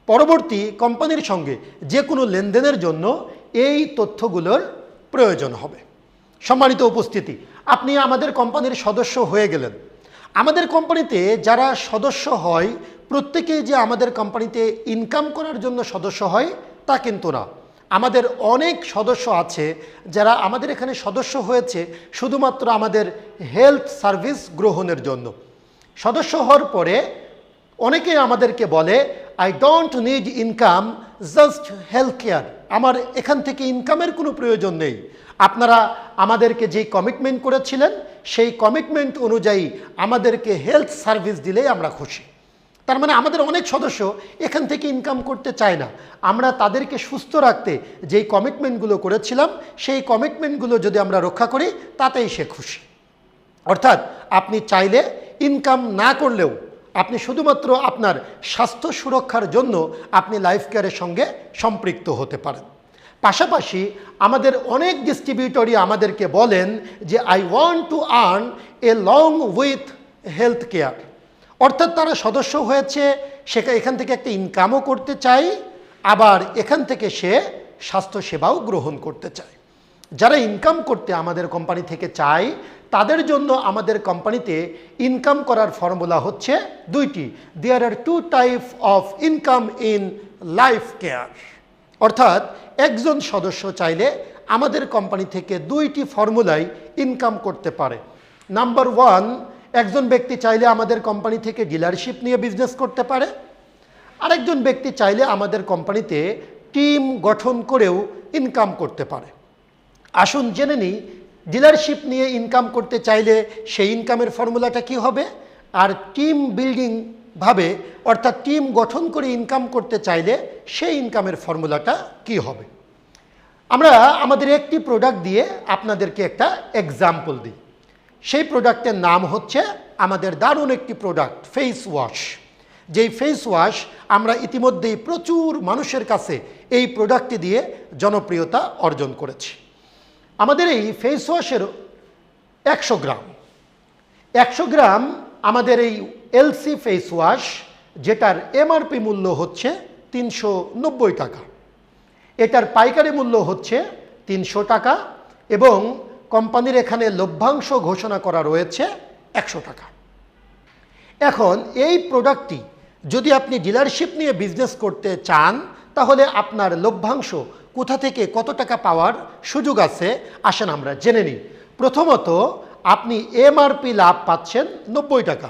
পরবর্তী কোম্পানির সঙ্গে যে কোনো লেনদেনের জন্য এই তথ্যগুলোর প্রয়োজন হবে। সম্মানিত উপস্থিতি, আপনি আমাদের কোম্পানির সদস্য হয়ে গেলেন। আমাদের কোম্পানিতে যারা সদস্য হয় প্রত্যেকেই যে আমাদের কোম্পানিতে ইনকাম করার জন্য সদস্য হয় তা কিন্তু না। আমাদের অনেক সদস্য আছে যারা আমাদের এখানে সদস্য হয়েছে শুধুমাত্র আমাদের হেলথ সার্ভিস গ্রহণের জন্য। সদস্য হওয়ার পরে অনেকেই আমাদেরকে বলে, I don't need income, just health care, আমার এখান থেকে ইনকামের কোনো প্রয়োজন নেই। আপনারা আমাদেরকে যেই কমিটমেন্ট করেছিলেন সেই কমিটমেন্ট অনুযায়ী আমাদেরকে হেলথ সার্ভিস দিলেই আমরা খুশি। তার মানে আমাদের অনেক সদস্য এখান থেকে ইনকাম করতে চায় না। আমরা তাদেরকে সুস্থ রাখতে যেই কমিটমেন্টগুলো করেছিলাম সেই কমিটমেন্টগুলো যদি আমরা রক্ষা করি তাতেই সে খুশি। অর্থাৎ আপনি চাইলে ইনকাম না করলেও আপনি শুধুমাত্র আপনার স্বাস্থ্য সুরক্ষার জন্য আপনি লাইফ কেয়ারের সঙ্গে সম্পৃক্ত হতে পারেন। পাশাপাশি আমাদের অনেক ডিস্ট্রিবিউটরই আমাদেরকে বলেন যে I want to earn a long with health care, অর্থাৎ তারা সদস্য হয়েছে, এখান থেকে একটা ইনকামও করতে চায়, আবার এখান থেকে সে স্বাস্থ্যসেবাও গ্রহণ করতে চায়। যারা ইনকাম করতে আমাদের কোম্পানি থেকে চায় তাদের জন্য আমাদের কোম্পানিতে ইনকাম করার ফর্মুলা হচ্ছে দুইটি। There are two type of income in life care, অর্থাৎ একজন সদস্য চাইলে আমাদের কোম্পানি থেকে দুইটি ফর্মুলায় ইনকাম করতে পারে। নাম্বার ওয়ান, একজন ব্যক্তি চাইলে আমাদের কোম্পানি থেকে ডিলারশিপ নিয়ে বিজনেস করতে পারে, আরেকজন ব্যক্তি চাইলে আমাদের কোম্পানিতে টিম গঠন করেও ইনকাম করতে পারে। আসুন জেনে নিই ডিলারশিপ নিয়ে ইনকাম করতে চাইলে সেই ইনকামের ফর্মুলাটা কি হবে, আর টিম বিল্ডিং ভাবে অর্থাৎ টিম গঠন করে ইনকাম করতে চাইলে সেই ইনকামের ফর্মুলাটা কি হবে। আমরা আমাদের একটি প্রোডাক্ট দিয়ে আপনাদেরকে একটা এক্সাম্পল দিই। সেই প্রোডাক্টের নাম হচ্ছে আমাদের দারুণ একটি প্রোডাক্ট ফেস ওয়াশ। যেই ফেস ওয়াশ আমরা ইতিমধ্যেই প্রচুর মানুষের কাছে এই প্রোডাক্টটি দিয়ে জনপ্রিয়তা অর্জন করেছি। আমাদের এই ফেস ওয়াশের 100 গ্রাম আমাদের এই এলসি ফেস ওয়াশ, যেটার এমআরপি মূল্য হচ্ছে 390 টাকা, এটার পাইকারি মূল্য হচ্ছে 300 টাকা এবং কোম্পানির এখানে লভ্যাংশ ঘোষণা করা রয়েছে 100 টাকা। এখন এই প্রোডাক্টটি যদি আপনি ডিলারশিপ নিয়ে বিজনেস করতে চান তাহলে আপনার লভ্যাংশ কোথা থেকে কত টাকা পাওয়ার সুযোগ আছে আসেন আমরা জেনে নিই। প্রথমত আপনি এমআরপি লাভ পাচ্ছেন 90 টাকা,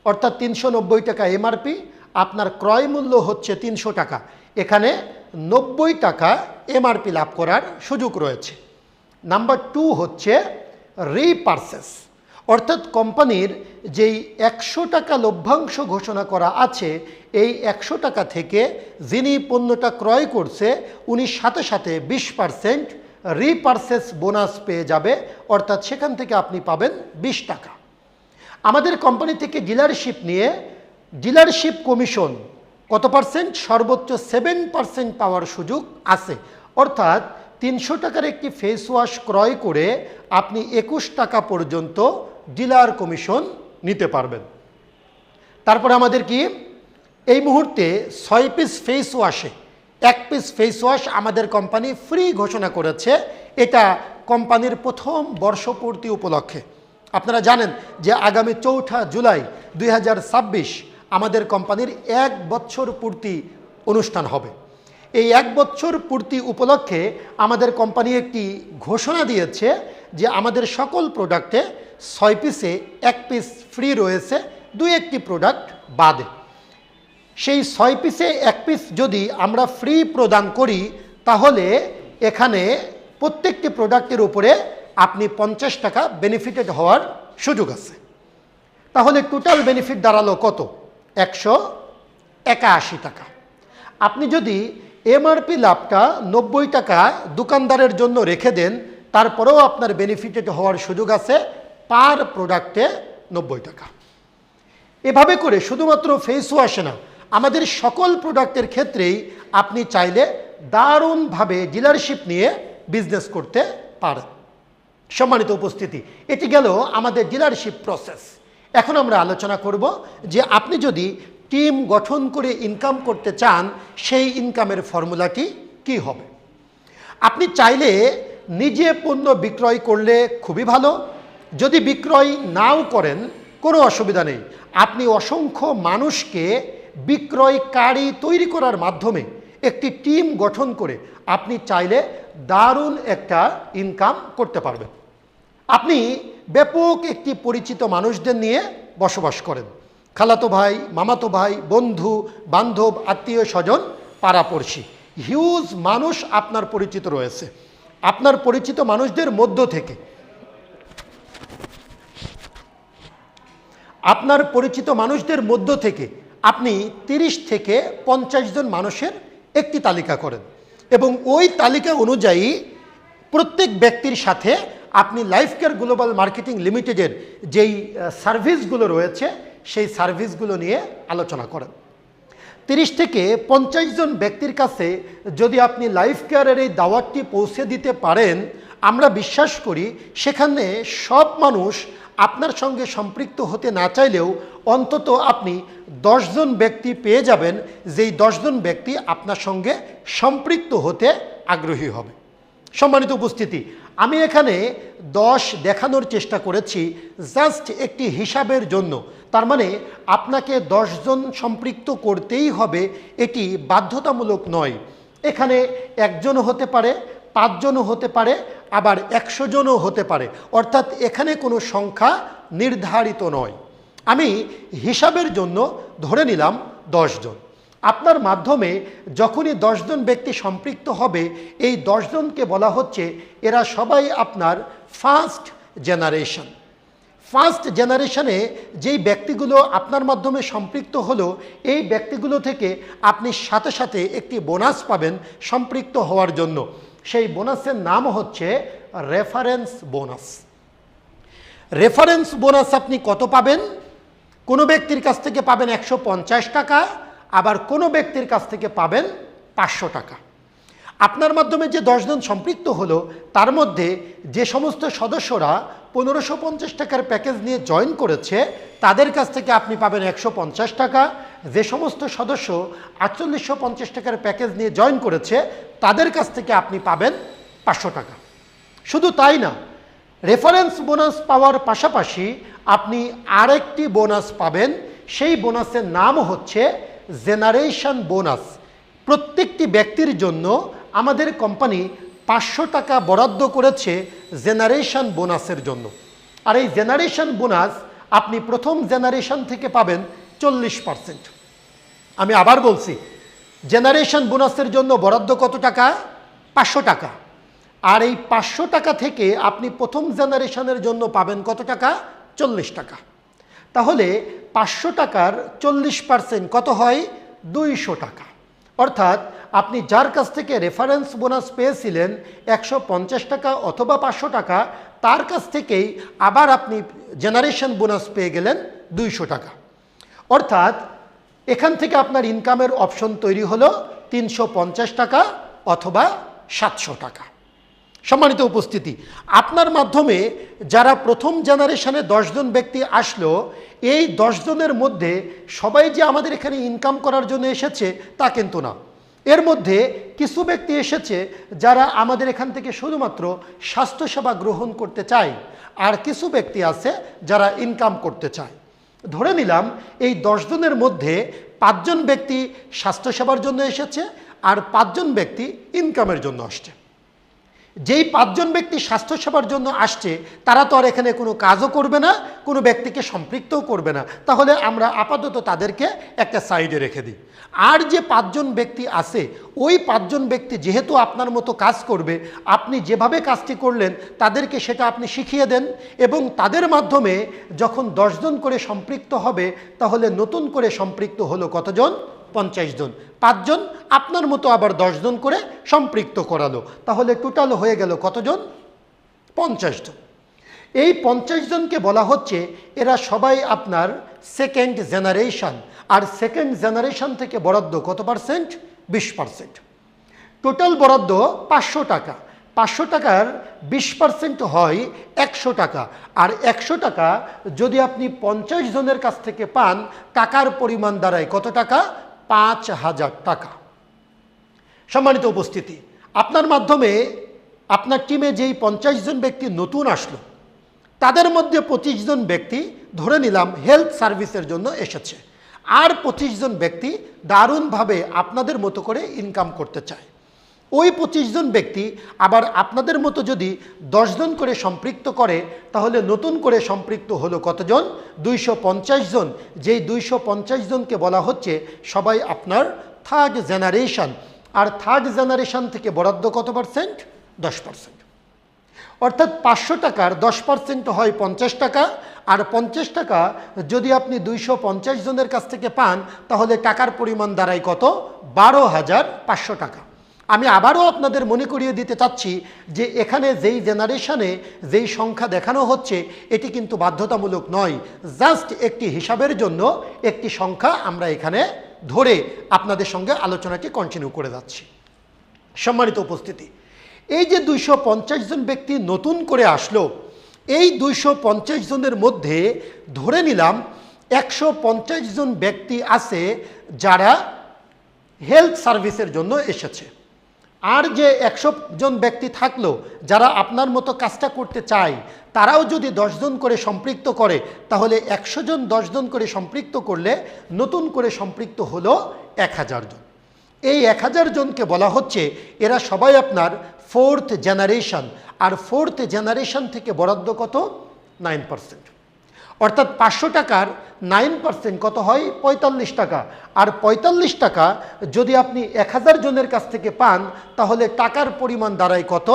অর্থাৎ 390 টাকা এমআরপি, আপনার ক্রয় মূল্য হচ্ছে 300 টাকা, এখানে 90 টাকা এমআরপি লাভ করার সুযোগ রয়েছে। নাম্বার টু হচ্ছে রিপারচেস, অর্থাৎ কোম্পানির যেই 100 টাকা লভ্যাংশ ঘোষণা করা আছে এই 100 টাকা থেকে যিনি পণ্যটা ক্রয় করছে উনি সাথে সাথে 20% রিপারচেস বোনাস পেয়ে যাবে, অর্থাৎ সেখান থেকে আপনি পাবেন 20 টাকা। আমাদের কোম্পানি থেকে ডিলারশিপ নিয়ে ডিলারশিপ কমিশন কত পার্সেন্ট, সর্বোচ্চ 7% পাওয়ার সুযোগ আছে, অর্থাৎ 300 টাকার একটি ফেস ওয়াশ ক্রয় করে আপনি 21 টাকা পর্যন্ত ডিলার কমিশন নিতে পারবেন। তারপরে আমাদের কি এই মুহূর্তে 6 পিস ফেস ওয়াশে 1 পিস ফেস ওয়াশ আমাদের কোম্পানি ফ্রি ঘোষণা করেছে। এটা কোম্পানির প্রথম বর্ষপূর্তি উপলক্ষে। আপনারা জানেন যে আগামী 4 জুলাই 2026 আমাদের কোম্পানির 1 বছর পূর্তি অনুষ্ঠান হবে। এই 1 বছর পূর্তি উপলক্ষে আমাদের কোম্পানি একটি ঘোষণা দিয়েছে যে আমাদের সকল প্রোডাক্টে 6 পিসে 1 পিস ফ্রি রয়েছে, 2-1টি প্রোডাক্ট বাদে। সেই 6 পিসে 1 পিস যদি আমরা ফ্রি প্রদান করি তাহলে এখানে প্রত্যেকটি প্রোডাক্টের উপরে আপনি 50 টাকা বেনিফিটেড হওয়ার সুযোগ আছে। তাহলে টোটাল বেনিফিট দাঁড়ালো কত? 181 টাকা। আপনি যদি এমআরপি লাভটা 90 টাকা দোকানদারের জন্য রেখে দেন, তারপরেও আপনার বেনিফিটেড হওয়ার সুযোগ আছে পার প্রোডাক্টে 90 টাকা। এভাবে করে শুধুমাত্র ফেস ওয়াশে না, আমাদের সকল প্রোডাক্টের ক্ষেত্রেই আপনি চাইলে দারুণভাবে ডিলারশিপ নিয়ে বিজনেস করতে পারেন। সম্মানিত উপস্থিতি, এটি গেল আমাদের ডিলারশিপ প্রসেস। এখন আমরা আলোচনা করব যে আপনি যদি টিম গঠন করে ইনকাম করতে চান, সেই ইনকামের ফর্মুলাটি কি হবে। আপনি চাইলে নিজে পণ্য বিক্রয় করলে খুবই ভালো। যদি বিক্রয় নাও করেন কোনো অসুবিধা নেই, আপনি অসংখ্য মানুষকে বিক্রয়কারী তৈরি করার মাধ্যমে একটি টিম গঠন করে আপনি চাইলে দারুণ একটা ইনকাম করতে পারবেন। আপনি ব্যাপক একটি পরিচিত মানুষদের নিয়ে বসবাস করেন, খালাতো ভাই, মামাতো ভাই, বন্ধু বান্ধব, আত্মীয় স্বজন, পাড়াপড়শি, হিউজ মানুষ আপনার পরিচিত রয়েছে। আপনার পরিচিত মানুষদের মধ্য থেকে আপনি 30 থেকে 50 জন মানুষের একটি তালিকা করেন এবং ওই তালিকা অনুযায়ী প্রত্যেক ব্যক্তির সাথে আপনি লাইফ কেয়ার গ্লোবাল মার্কেটিং লিমিটেডের যেই সার্ভিসগুলো রয়েছে সেই সার্ভিসগুলো নিয়ে আলোচনা করেন। 30 থেকে 50 জন ব্যক্তির কাছে যদি আপনি লাইফ কেয়ারের এই দাওয়াতটি পৌঁছে দিতে পারেন, আমরা বিশ্বাস করি সেখানে সব মানুষ আপনার সঙ্গে সম্পৃক্ত হতে না চাইলেও অন্তত আপনি 10 জন ব্যক্তি পেয়ে যাবেন, যেই 10 জন ব্যক্তি আপনার সঙ্গে সম্পৃক্ত হতে আগ্রহী হবে। সম্মানিত উপস্থিতি, আমি এখানে 10 দেখানোর চেষ্টা করেছি জাস্ট একটি হিসাবের জন্য। তার মানে আপনাকে 10 জন সম্পৃক্ত করতেই হবে, এটি বাধ্যতামূলক নয়। এখানে 1 জন হতে পারে, 5 জনও হতে পারে, আবার 100 জনও হতে পারে। অর্থাৎ এখানে কোনো সংখ্যা নির্ধারিত নয়। আমি হিসাবের জন্য ধরে নিলাম 10 জন। আপনার মাধ্যমে যখনই 10 জন ব্যক্তি সম্পৃক্ত হবে, এই 10 জনকে বলা হচ্ছে এরা সবাই আপনার ফার্স্ট জেনারেশন। ফার্স্ট জেনারেশনে যেই ব্যক্তিগুলো আপনার মাধ্যমে সম্পৃক্ত হলো, এই ব্যক্তিগুলো থেকে আপনি সাথে সাথে একটি বোনাস পাবেন সম্পৃক্ত হওয়ার জন্য। সেই বোনাসের নাম হচ্ছে রেফারেন্স বোনাস। রেফারেন্স বোনাস আপনি কত পাবেন? কোনো ব্যক্তির কাছ থেকে পাবেন 150 টাকা, আবার কোনো ব্যক্তির কাছ থেকে পাবেন 500 টাকা। আপনার মাধ্যমে যে 10 জন সম্পৃক্ত হলো, তার মধ্যে যে সমস্ত সদস্যরা 1550 টাকার প্যাকেজ নিয়ে জয়েন করেছে, তাদের কাছ থেকে আপনি পাবেন 150 টাকা। যে সমস্ত সদস্য 4850 টাকার প্যাকেজ নিয়ে জয়েন করেছে, তাদের কাছ থেকে আপনি পাবেন 500 টাকা। শুধু তাই না, রেফারেন্স বোনাস পাওয়ার পাশাপাশি আপনি আরেকটি বোনাস পাবেন। সেই বোনাসের নাম হচ্ছে জেনারেশন বোনাস। প্রত্যেকটি ব্যক্তির জন্য আমাদের কোম্পানি 500 টাকা বরাদ্দ করেছে জেনারেশন বোনাসের জন্য। আর এই জেনারেশন বোনাস আপনি প্রথম জেনারেশন থেকে পাবেন 40%। আমি আবার বলছি, জেনারেশন বোনাসের জন্য বরাদ্দ কত টাকা? 500 টাকা। আর এই 500 টাকা থেকে আপনি প্রথম জেনারেশনের জন্য পাবেন কত টাকা? 40 টাকা। তাহলে 500 টাকার 40% কত হয়? 200 টাকা। অর্থাৎ আপনি যার কাছ থেকে রেফারেন্স বোনাস পেয়েছিলেন 150 টাকা অথবা 500 টাকা, তার কাছ থেকেই আবার আপনি জেনারেশন বোনাস পেয়ে গেলেন 200 টাকা। অর্থাৎ এখান থেকে আপনার ইনকামের অপশন তৈরি হলো 350 টাকা অথবা 700 টাকা। সম্মানিত উপস্থিতি, আপনার মাধ্যমে যারা প্রথম জেনারেশনে 10 জন ব্যক্তি আসলো, এই 10 জনের মধ্যে সবাই যে আমাদের এখানে ইনকাম করার জন্য এসেছে তা কিন্তু না। এর মধ্যে কিছু ব্যক্তি এসেছে যারা আমাদের এখান থেকে শুধুমাত্র স্বাস্থ্যসেবা গ্রহণ করতে চায়, আর কিছু ব্যক্তি আছে যারা ইনকাম করতে চায়। ধরে নিলাম এই 10 জনের মধ্যে 5 জন ব্যক্তি স্বাস্থ্যসেবার জন্য এসেছে আর 5 জন ব্যক্তি ইনকামের জন্য আসছে। যেই 5 জন ব্যক্তি স্বাস্থ্যসেবার জন্য আসছে তারা তো আর এখানে কোনো কাজও করবে না, কোনো ব্যক্তিকে সম্পৃক্তও করবে না, তাহলে আমরা আপাতত তাদেরকে একটা সাইডে রেখে দিই। আর যে 5 জন ব্যক্তি আছে, ওই 5 জন ব্যক্তি যেহেতু আপনার মতো কাজ করবে, আপনি যেভাবে কাজটি করলেন তাদেরকে সেটা আপনি শিখিয়ে দেন, এবং তাদের মাধ্যমে যখন 10 জন করে সম্পৃক্ত হবে তাহলে নতুন করে সম্পৃক্ত হলো কতজন? 50 জন। 5 জন আপনার মতো আবার 10 জন করে সম্পৃক্ত করালো, তাহলে টোটাল হয়ে গেল কতজন? 50 জন। এই 50 জনকে বলা হচ্ছে এরা সবাই আপনার সেকেন্ড জেনারেশন, আর সেকেন্ড জেনারেশন থেকে বরাদ্দ কত পার্সেন্ট? 20%। টোটাল বরাদ্দ 500 টাকা। 500 টাকার 20% হয় 100 টাকা, আর 100 টাকা যদি আপনি 50 জনের কাছ থেকে পান, টাকার পরিমাণ দাঁড়ায় কত টাকা? 5000 টাকা। সম্মানিত উপস্থিতি, আপনার মাধ্যমে আপনার টিমে যেই 50 জন ব্যক্তি নতুন আসলো, তাদের মধ্যে 25 জন ব্যক্তি ধরে নিলাম হেলথ সার্ভিসের জন্য এসেছে, আর 25 জন ব্যক্তি দারুণভাবে আপনাদের মতো করে ইনকাম করতে চায়। ওই 25 জন ব্যক্তি আবার আপনাদের মতো যদি 10 জন করে সম্পৃক্ত করে, তাহলে নতুন করে সম্পৃক্ত হলো কতজন? 250 জন। যেই 250 জনকে বলা হচ্ছে সবাই আপনার থার্ড জেনারেশন, আর থার্ড জেনারেশন থেকে বরাদ্দ কত পার্সেন্ট? 10%। অর্থাৎ 500 টাকার 10% হয় 50 টাকা, আর 50 টাকা যদি আপনি 250 জনের কাছ থেকে পান তাহলে টাকার পরিমাণ দাঁড়ায় কত? 12,500 টাকা। আমি আবারও আপনাদের মনে করিয়ে দিতে চাচ্ছি যে এখানে যেই জেনারেশনে যেই সংখ্যা দেখানো হচ্ছে এটি কিন্তু বাধ্যতামূলক নয়, জাস্ট একটি হিসাবের জন্য একটি সংখ্যা আমরা এখানে ধরে আপনাদের সঙ্গে আলোচনাটি কন্টিনিউ করে যাচ্ছি। সম্মানিত উপস্থিতি, এই যে 250 জন ব্যক্তি নতুন করে আসলো, এই 250 জনের মধ্যে ধরে নিলাম 150 জন ব্যক্তি আছে যারা হেলথ সার্ভিসের জন্য এসেছে, আর যে 100 জন ব্যক্তি থাকলো যারা আপনার মতো কাজটা করতে চায়, তারাও যদি 10 জন করে সম্পৃক্ত করে তাহলে 100 জন 10 জন করে সম্পৃক্ত করলে নতুন করে সম্পৃক্ত হলো 1000 জন। এই 1000 জনকে বলা হচ্ছে এরা সবাই আপনার ফোর্থ জেনারেশন, আর ফোর্থ জেনারেশন থেকে বরাদ্দ কত? 9%। অর্থাৎ 500 টাকার 9% কত হয়? 45 টাকা। আর 45 টাকা যদি আপনি 1000 জনের কাছ থেকে পান তাহলে টাকার পরিমাণ দাঁড়ায় কত?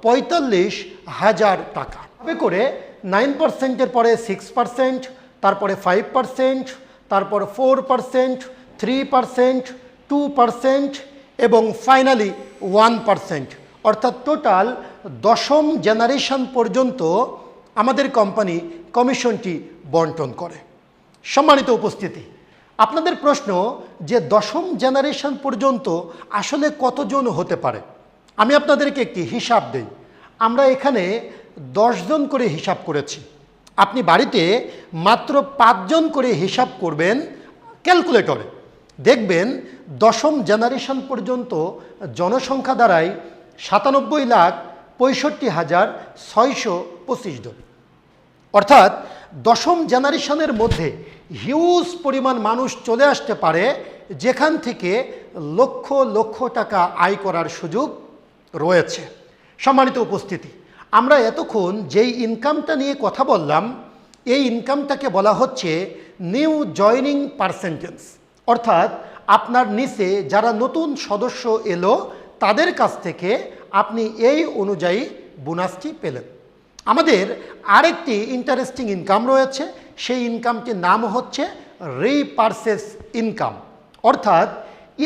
45,000 টাকা। তবে করে 9%-এর পরে 6%, তারপরে 5%, তারপর 4%, 3%, 2% এবং ফাইনালি 1%। অর্থাৎ টোটাল 10ম জেনারেশন পর্যন্ত আমাদের কোম্পানি কমিশনটি বন্টন করে। সম্মানিত উপস্থিতি, আপনাদের প্রশ্ন যে 10ম জেনারেশন পর্যন্ত আসলে কতজন হতে পারে? আমি আপনাদেরকে একটি হিসাব দেই। আমরা এখানে 10 জন করে হিসাব করেছি। আপনি বাড়িতে মাত্র 5 জন করে হিসাব করবেন ক্যালকুলেটরে, দেখবেন 10ম জেনারেশন পর্যন্ত জনসংখ্যা দাঁড়ায় 97,65,625 জন। অর্থাৎ 10ম জেনারেশনের মধ্যে হিউজ পরিমাণ মানুষ চলে আসতে পারে, যেখান থেকে লক্ষ লক্ষ টাকা আয় করার সুযোগ রয়েছে। সম্মানিত উপস্থিতি, আমরা এতক্ষণ যেই ইনকামটা নিয়ে কথা বললাম, এই ইনকামটাকে বলা হচ্ছে নিউ জয়নিং পার্সেন্টেজ। অর্থাৎ আপনার নিচে যারা নতুন সদস্য এলো তাদের কাছ থেকে আপনি এই অনুযায়ী বোনাসটি পেলেন। আমাদের আরেকটি ইন্টারেস্টিং ইনকাম রয়েছে, সেই ইনকামটির নাম হচ্ছে রিপারচেজ ইনকাম। অর্থাৎ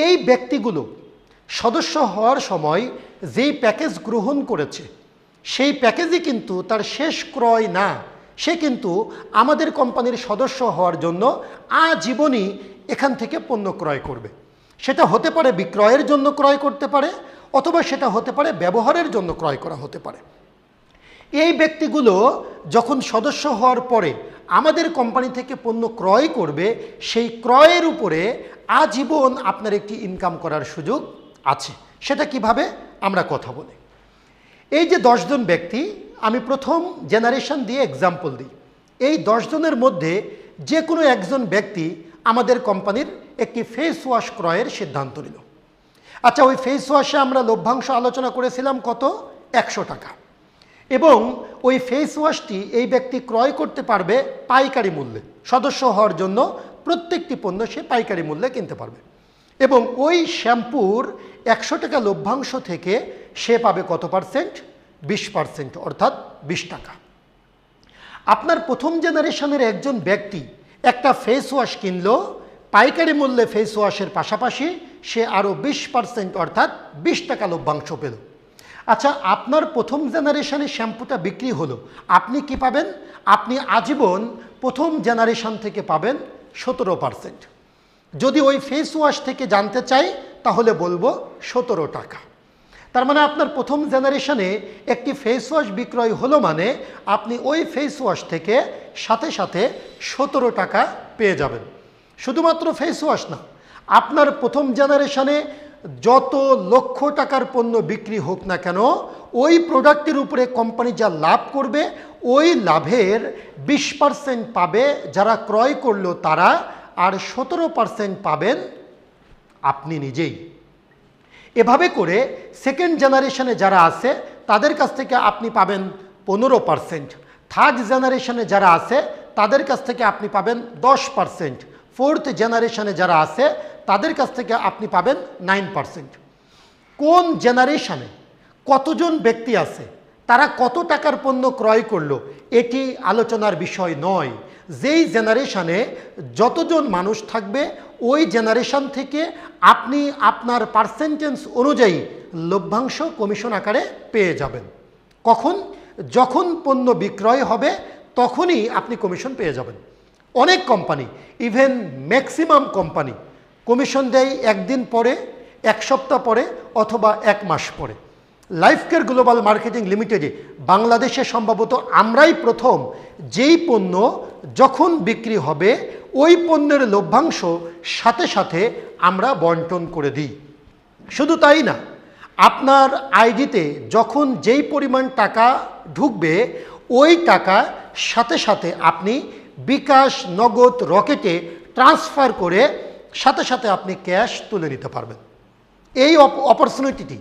এই ব্যক্তিগুলো সদস্য হওয়ার সময় যেই প্যাকেজ গ্রহণ করেছে সেই প্যাকেজই কিন্তু তার শেষ ক্রয় না, সে কিন্তু আমাদের কোম্পানির সদস্য হওয়ার জন্য আজীবনই এখান থেকে পণ্য ক্রয় করবে। সেটা হতে পারে বিক্রয়ের জন্য ক্রয় করতে পারে, অথবা সেটা হতে পারে ব্যবহারের জন্য ক্রয় করা হতে পারে। এই ব্যক্তিগুলো যখন সদস্য হওয়ার পরে আমাদের কোম্পানি থেকে পণ্য ক্রয় করবে, সেই ক্রয়ের উপরে আজীবন আপনার একটি ইনকাম করার সুযোগ আছে। সেটা কিভাবে আমরা কথা বলি। এই যে 10 জন ব্যক্তি, আমি প্রথম জেনারেশন দিয়ে এক্সাম্পল দিই। এই 10 জনের মধ্যে যে কোনো একজন ব্যক্তি আমাদের কোম্পানির একটি ফেস ওয়াশ ক্রয়ের সিদ্ধান্ত নিল। আচ্ছা, ওই ফেস ওয়াশে আমরা লভ্যাংশ আলোচনা করেছিলাম কত? 100 টাকা। এবং ওই ফেস ওয়াশটি এই ব্যক্তি ক্রয় করতে পারবে পাইকারি মূল্যে। সদস্য হওয়ার জন্য প্রত্যেকটি পণ্য সে পাইকারি মূল্যে কিনতে পারবে। এবং ওই শ্যাম্পুর 100 টাকা লভ্যাংশ থেকে সে পাবে কত পার্সেন্ট? 20%, অর্থাৎ 20 টাকা। আপনার প্রথম জেনারেশনের একজন ব্যক্তি একটা ফেস ওয়াশ কিনলো, পাইকারি মূল্যে ফেস ওয়াশের পাশাপাশি সে আরও 20%, অর্থাৎ 20 টাকা লভ্যাংশ পেল। আচ্ছা, আপনার প্রথম জেনারেশনে শ্যাম্পুটা বিক্রি হলো, আপনি কি পাবেন? আপনি আজীবন প্রথম জেনারেশন থেকে পাবেন 17%। যদি ওই ফেস ওয়াশ থেকে জানতে চাই তাহলে বলবো 17 টাকা। তার মানে আপনার প্রথম জেনারেশনে একটি ফেস ওয়াশ বিক্রয় হলো মানে আপনি ওই ফেস ওয়াশ থেকে সাথে সাথে 17 টাকা পেয়ে যাবেন। শুধুমাত্র ফেস ওয়াশ না, আপনার প্রথম জেনারেশনে যত লক্ষ টাকার পণ্য বিক্রি হোক না কেন, ওই প্রোডাক্টের উপরে কোম্পানি যা লাভ করবে, ওই লাভের 20% পাবে যারা ক্রয় করলো তারা, আর 17% পাবেন আপনি নিজেই। এভাবে করে সেকেন্ড জেনারেশনে যারা আছে তাদের কাছ থেকে আপনি পাবেন 15%, থার্ড জেনারেশনে যারা আছে তাদের কাছ থেকে আপনি পাবেন 10%, ফোর্থ জেনারেশনে যারা আছে তাদের কাছ থেকে আপনি পাবেন 9%। কোন জেনারেশনে কতজন ব্যক্তি আছে, তারা কত টাকার পণ্য ক্রয় করলো, এটি আলোচনার বিষয় নয়। যেই জেনারেশনে যতজন মানুষ থাকবে ওই জেনারেশন থেকে আপনি আপনার পার্সেন্টেজ অনুযায়ী লভ্যাংশ কমিশন আকারে পেয়ে যাবেন। কখন? যখন পণ্য বিক্রয় হবে তখনই আপনি কমিশন পেয়ে যাবেন। অনেক company, even maximum company commission দেয় একদিন পরে, এক সপ্তাহ পরে, অথবা 1 মাস পরে। লাইফকেয়ার গ্লোবাল মার্কেটিং লিমিটেডে বাংলাদেশে সম্ভবত আমরাই প্রথম যেই পণ্য যখন বিক্রি হবে ওই পণ্যের লভ্যাংশ সাথে সাথে আমরা বন্টন করে দিই। শুধু তাই না, আপনার আইডিতে যখন যেই পরিমাণ টাকা ঢুকবে ওই টাকা সাথে সাথে আপনি বিকাশ, নগদ, রকেটে ট্রান্সফার করে সাথে সাথে আপনি ক্যাশ তুলে নিতে পারবেন। এই অপরচুনিটিটি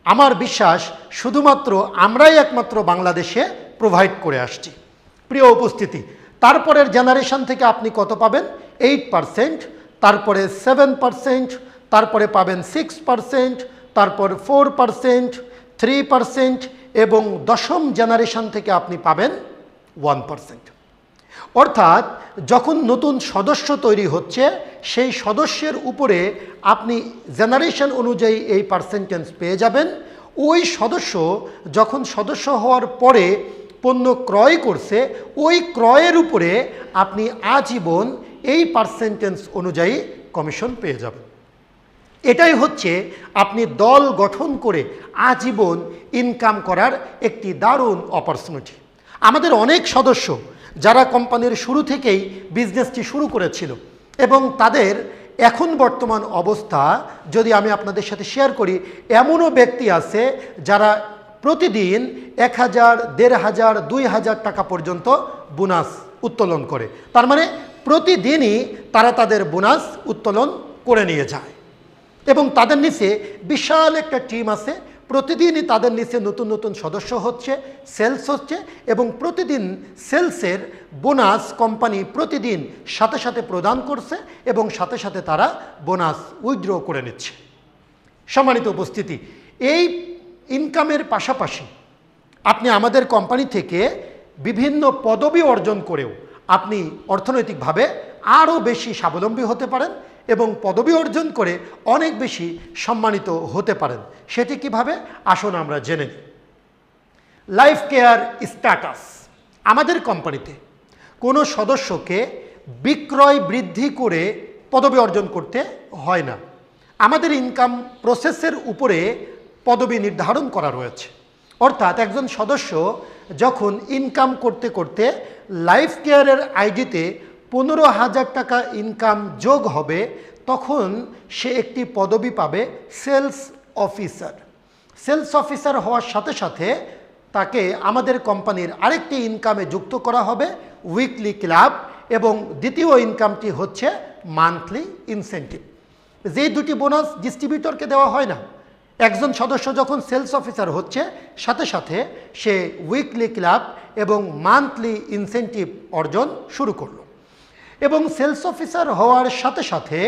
আমার বিশ্বাস শুধুমাত্র আমরাই একমাত্র বাংলাদেশে প্রোভাইড করে আসছি। প্রিয় উপস্থিতি, তারপরের জেনারেশন থেকে আপনি কত পাবেন? 8%, তারপরে 7%, তারপরে পাবেন 6%, তারপর 4%, 3%, এবং 10ম জেনারেশন থেকে আপনি পাবেন 1%। অর্থাৎ যখন নতুন সদস্য তৈরি হচ্ছে সেই সদস্যের উপরে আপনি জেনারেশন অনুযায়ী এই পার্সেন্টেজ পেয়ে যাবেন। ওই সদস্য যখন সদস্য হওয়ার পরে পণ্য ক্রয় করছে ওই ক্রয়ের উপরে আপনি আজীবন এই পার্সেন্টেজ অনুযায়ী কমিশন পেয়ে যাবেন। এটাই হচ্ছে আপনি দল গঠন করে আজীবন ইনকাম করার একটি দারুণ অপরচুনিটি। আমাদের অনেক সদস্য যারা কোম্পানির শুরু থেকেই বিজনেসটি শুরু করেছিল এবং তাদের এখন বর্তমান অবস্থা যদি আমি আপনাদের সাথে শেয়ার করি, এমনও ব্যক্তি আছে যারা প্রতিদিন 1000, 1500, 2000 টাকা পর্যন্ত বোনাস উত্তোলন করে। তার মানে প্রতিদিনই তারা তাদের বোনাস উত্তোলন করে নিয়ে যায় এবং তাদের নিচে বিশাল একটা টিম আছে। প্রতিদিনই তাদের নিচে নতুন নতুন সদস্য হচ্ছে, সেলস হচ্ছে, এবং প্রতিদিন সেলসের বোনাস কোম্পানি প্রতিদিন সাথে সাথে প্রদান করছে এবং সাথে সাথে তারা বোনাস উইথড্র করে নিচ্ছে। সম্মানিত উপস্থিতি, এই ইনকামের পাশাপাশি আপনি আমাদের কোম্পানি থেকে বিভিন্ন পদবি অর্জন করেও আপনি অর্থনৈতিকভাবে আরও বেশি স্বাবলম্বী হতে পারেন এবং পদবি অর্জন করে অনেক বেশি সম্মানিত হতে পারেন। সেটি কিভাবে? আসুন আমরা জেনে নিই। Life care status. আমাদের কোম্পানিতে কোনো সদস্যকে বিক্রয় বৃদ্ধি করে পদবি অর্জন করতে হয় না। আমাদের ইনকাম প্রসেসের উপরে পদবি নির্ধারণ করা রয়েছে। অর্থাৎ একজন সদস্য যখন ইনকাম করতে করতে লাইফ কেয়ারের আইডিতে 15,000 টাকা ইনকাম যোগ হবে, তখন সে একটি পদবি পাবে সেলস অফিসার। সেলস অফিসার হওয়ার সাথে সাথে তাকে আমাদের কোম্পানির আরেকটি ইনকামে যুক্ত করা হবে, উইকলি ক্লাব, এবং দ্বিতীয় ইনকামটি হচ্ছে মান্থলি ইনসেন্টিভ। যেই দুটি বোনাস ডিস্ট্রিবিউটরকে দেওয়া হয় না, একজন সদস্য যখন সেলস অফিসার হচ্ছে সাথে সাথে সে উইকলি ক্লাব এবং মান্থলি ইনসেন্টিভ অর্জন শুরু করলো। এবং সেলস অফিসার হওয়ার সাথে সাথে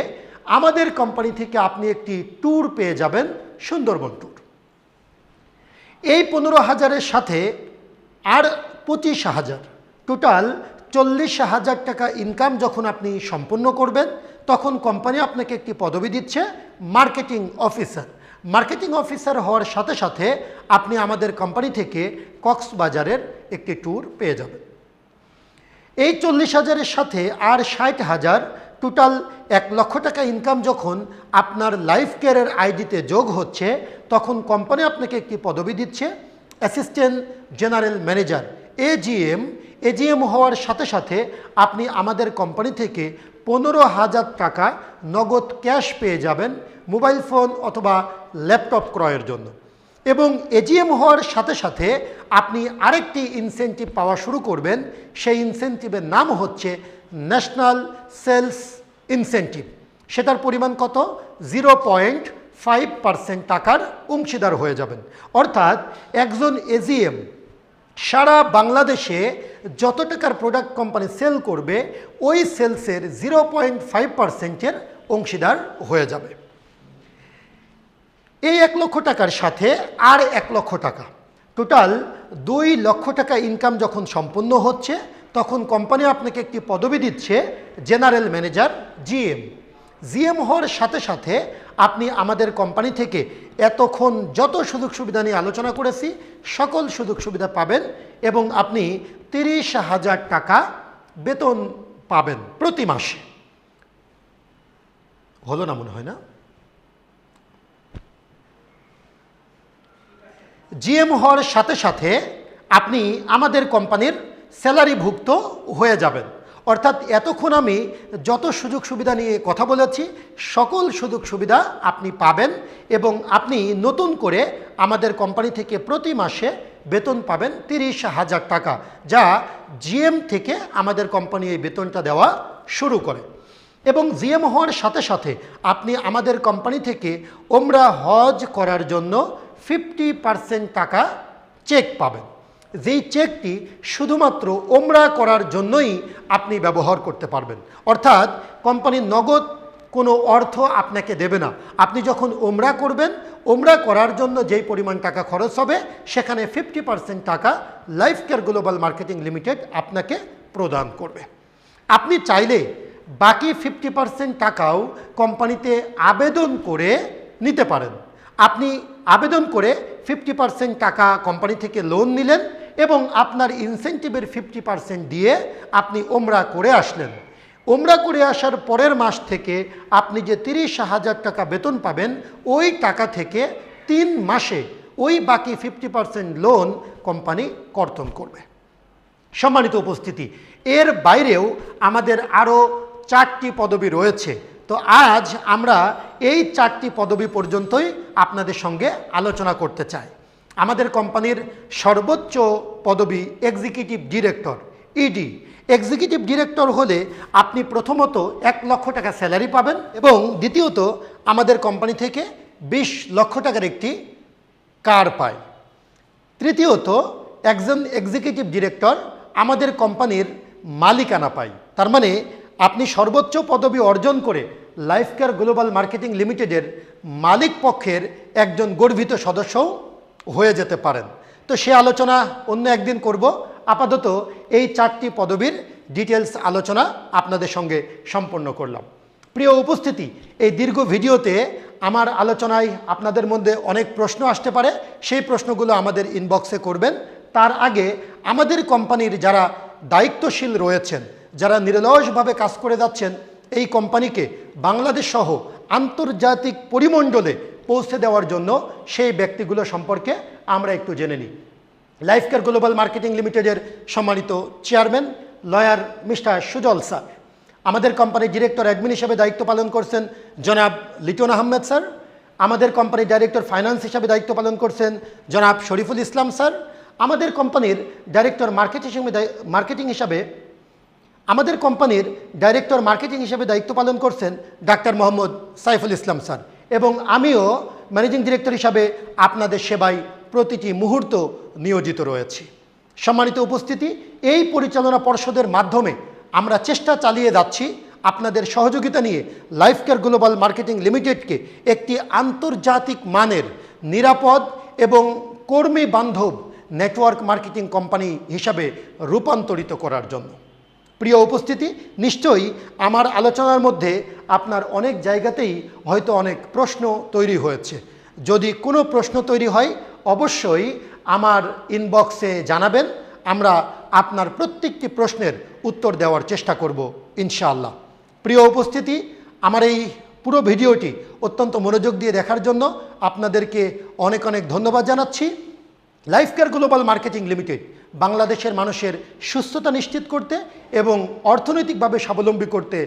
আমাদের কোম্পানি থেকে আপনি একটি ট্যুর পেয়ে যাবেন, সুন্দরবন ট্যুর। এই 15,000-এর সাথে আর 25,000, টোটাল 40,000 টাকা ইনকাম যখন আপনি সম্পন্ন করবেন, তখন কোম্পানি আপনাকে একটি পদবি দিচ্ছে মার্কেটিং অফিসার। মার্কেটিং অফিসার হওয়ার সাথে সাথে আপনি আমাদের কোম্পানি থেকে কক্সবাজারের একটি ট্যুর পেয়ে যাবেন। এই 40,000-এর সাথে আর 60,000, টোটাল 1 লক্ষ টাকা ইনকাম যখন আপনার লাইফ কেয়ারের আইডিতে যোগ হচ্ছে, তখন কোম্পানি আপনাকে একটি পদবি দিচ্ছে assistant general manager, AGM. AGM হওয়ার সাথে সাথে আপনি আমাদের কোম্পানি থেকে 15,000 টাকা নগদ ক্যাশ পেয়ে যাবেন মোবাইল ফোন অথবা ল্যাপটপ ক্রয়ের জন্য। এবং এজিএম হওয়ার সাথে সাথে আপনি আরেকটি ইনসেন্টিভ পাওয়া শুরু করবেন, সেই ইনসেন্টিভের নাম হচ্ছে ন্যাশনাল সেলস ইনসেন্টিভ। সেটার পরিমাণ কত? 0.5% টাকার অংশীদার হয়ে যাবেন। অর্থাৎ একজন এজিএম সারা বাংলাদেশে যত টাকার প্রোডাক্ট কোম্পানি সেল করবে, ওই সেলসের 0.5%-এর অংশীদার হয়ে যাবে। এই 1 লক্ষ টাকার সাথে আর 1 লক্ষ টাকা, টোটাল 2 লক্ষ টাকা ইনকাম যখন সম্পূর্ণ হচ্ছে, তখন কোম্পানি আপনাকে একটি পদবি দিচ্ছে জেনারেল ম্যানেজার, জিএম। জিএম হওয়ার সাথে সাথে আপনি আমাদের কোম্পানি থেকে এতক্ষণ যত সুযোগ সুবিধা নিয়ে আলোচনা করেছি সকল সুযোগ সুবিধা পাবেন, এবং আপনি 30,000 টাকা বেতন পাবেন প্রতি মাসে। হলো না মনে হয় না? জিএম হওয়ার সাথে সাথে আপনি আমাদের কোম্পানির স্যালারিভুক্ত হয়ে যাবেন। অর্থাৎ এতক্ষণ আমি যত সুযোগ সুবিধা নিয়ে কথা বলেছি সকল সুযোগ সুবিধা আপনি পাবেন, এবং আপনি নতুন করে আমাদের কোম্পানি থেকে প্রতি মাসে বেতন পাবেন 30,000 টাকা, যা জিএম থেকে আমাদের কোম্পানি এই বেতনটা দেওয়া শুরু করে। এবং জিএম হওয়ার সাথে সাথে আপনি আমাদের কোম্পানি থেকে ওমরা হজ করার জন্য 50% টাকা চেক পাবেন, যেই চেকটি শুধুমাত্র ওমরা করার জন্যই আপনি ব্যবহার করতে পারবেন। অর্থাৎ কোম্পানি নগদ কোনো অর্থ আপনাকে দেবে না। আপনি যখন ওমরা করবেন, ওমরা করার জন্য যেই পরিমাণ টাকা খরচ হবে, সেখানে 50% টাকা life care global marketing limited আপনাকে প্রদান করবে। আপনি চাইলে বাকি 50% টাকাও কোম্পানিতে আবেদন করে নিতে পারেন। আপনি আবেদন করে 50% টাকা কোম্পানি থেকে লোন নিলেন এবং আপনার ইনসেন্টিভের 50% দিয়ে আপনি ওমরা করে আসলেন। ওমরা করে আসার পরের মাস থেকে আপনি যে 30,000 টাকা বেতন পাবেন, ওই টাকা থেকে 3 মাসে ওই বাকি 50% লোন কোম্পানি কর্তন করবে। সম্মানিত উপস্থিতি, এর বাইরেও আমাদের আরও 4টি পদবি রয়েছে। তো আজ আমরা এই 4টি পদবি পর্যন্তই আপনাদের সঙ্গে আলোচনা করতে চাই। আমাদের কোম্পানির সর্বোচ্চ পদবি executive director, ED. Executive director হলে আপনি প্রথমত 1 লক্ষ টাকা স্যালারি পাবেন, এবং দ্বিতীয়ত আমাদের কোম্পানি থেকে 20 লক্ষ টাকার একটি কার পায়। তৃতীয়ত একজন এক্সিকিউটিভ ডিরেক্টর আমাদের কোম্পানির মালিকানা পায়। তার মানে আপনি সর্বোচ্চ পদবি অর্জন করে লাইফ কেয়ার গ্লোবাল মার্কেটিং লিমিটেডের মালিক পক্ষের একজন গর্বিত সদস্যও হয়ে যেতে পারেন। তো সে আলোচনা অন্য একদিন করব। আপাতত এই 4টি পদবীর ডিটেলস আলোচনা আপনাদের সঙ্গে সম্পন্ন করলাম। প্রিয় উপস্থিতি, এই দীর্ঘ ভিডিওতে আমার আলোচনায় আপনাদের মধ্যে অনেক প্রশ্ন আসতে পারে, সেই প্রশ্নগুলো আমাদের ইনবক্সে করবেন। তার আগে আমাদের কোম্পানির যারা দায়িত্বশীল রয়েছেন, যারা নিরলসভাবে কাজ করে যাচ্ছেন এই কোম্পানিকে বাংলাদেশ সহ আন্তর্জাতিক পরিমণ্ডলে পৌঁছে দেওয়ার জন্য সেই ব্যক্তিগুলো সম্পর্কে আমরা একটু জেনে নিই। লাইফ কেয়ার গ্লোবাল মার্কেটিং লিমিটেডের সম্মানিত চেয়ারম্যান লয়ার মিস্টার সুজল স্যার, আমাদের কোম্পানির ডিরেক্টর অ্যাডমিন হিসেবে দায়িত্ব পালন করছেন জনাব লিটন আহমেদ স্যার, আমাদের কোম্পানির ডাইরেক্টর ফাইন্যান্স হিসাবে দায়িত্ব পালন করছেন জনাব শরীফুল ইসলাম স্যার, আমাদের কোম্পানির ডাইরেক্টর মার্কেটিং হিসাবে দায়িত্ব পালন করছেন ডাক্তার মোহাম্মদ সাইফুল ইসলাম স্যার, এবং আমিও ম্যানেজিং ডিরেক্টর হিসাবে আপনাদের সেবায় প্রতিটি মুহূর্ত নিয়োজিত রয়েছি। সম্মানিত উপস্থিতি, এই পরিচালনা পর্ষদের মাধ্যমে আমরা চেষ্টা চালিয়ে যাচ্ছি আপনাদের সহযোগিতা নিয়ে লাইফ কেয়ার গ্লোবাল মার্কেটিং লিমিটেডকে একটি আন্তর্জাতিক মানের, নিরাপদ এবং কর্মী বান্ধব নেটওয়ার্ক মার্কেটিং কোম্পানি হিসাবে রূপান্তরিত করার জন্য। প্রিয় উপস্থিতি, নিশ্চয়ই আমার আলোচনার মধ্যে আপনার অনেক জায়গাতেই হয়তো অনেক প্রশ্ন তৈরি হয়েছে। যদি কোনো প্রশ্ন তৈরি হয় অবশ্যই আমার ইনবক্সে জানাবেন, আমরা আপনার প্রত্যেকটি প্রশ্নের উত্তর দেওয়ার চেষ্টা করব ইনশাআল্লাহ। প্রিয় উপস্থিতি, আমার এই পুরো ভিডিওটি অত্যন্ত মনোযোগ দিয়ে দেখার জন্য আপনাদেরকে অনেক অনেক ধন্যবাদ জানাচ্ছি। Life care global marketing limited বাংলাদেশের মানুষের সুস্থতা নিশ্চিত করতে এবং অর্থনৈতিকভাবে স্বাবলম্বী করতে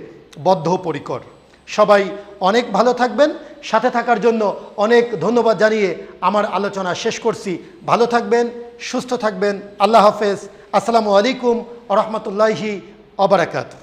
বদ্ধপরিকর। সবাই অনেক ভালো থাকবেন। সাথে থাকার জন্য অনেক ধন্যবাদ জানিয়ে আমার আলোচনা শেষ করছি। ভালো থাকবেন, সুস্থ থাকবেন। আল্লাহ হাফেজ। আসসালামু আলাইকুম ওয়া রাহমাতুল্লাহি ওয়া বারাকাতুহু।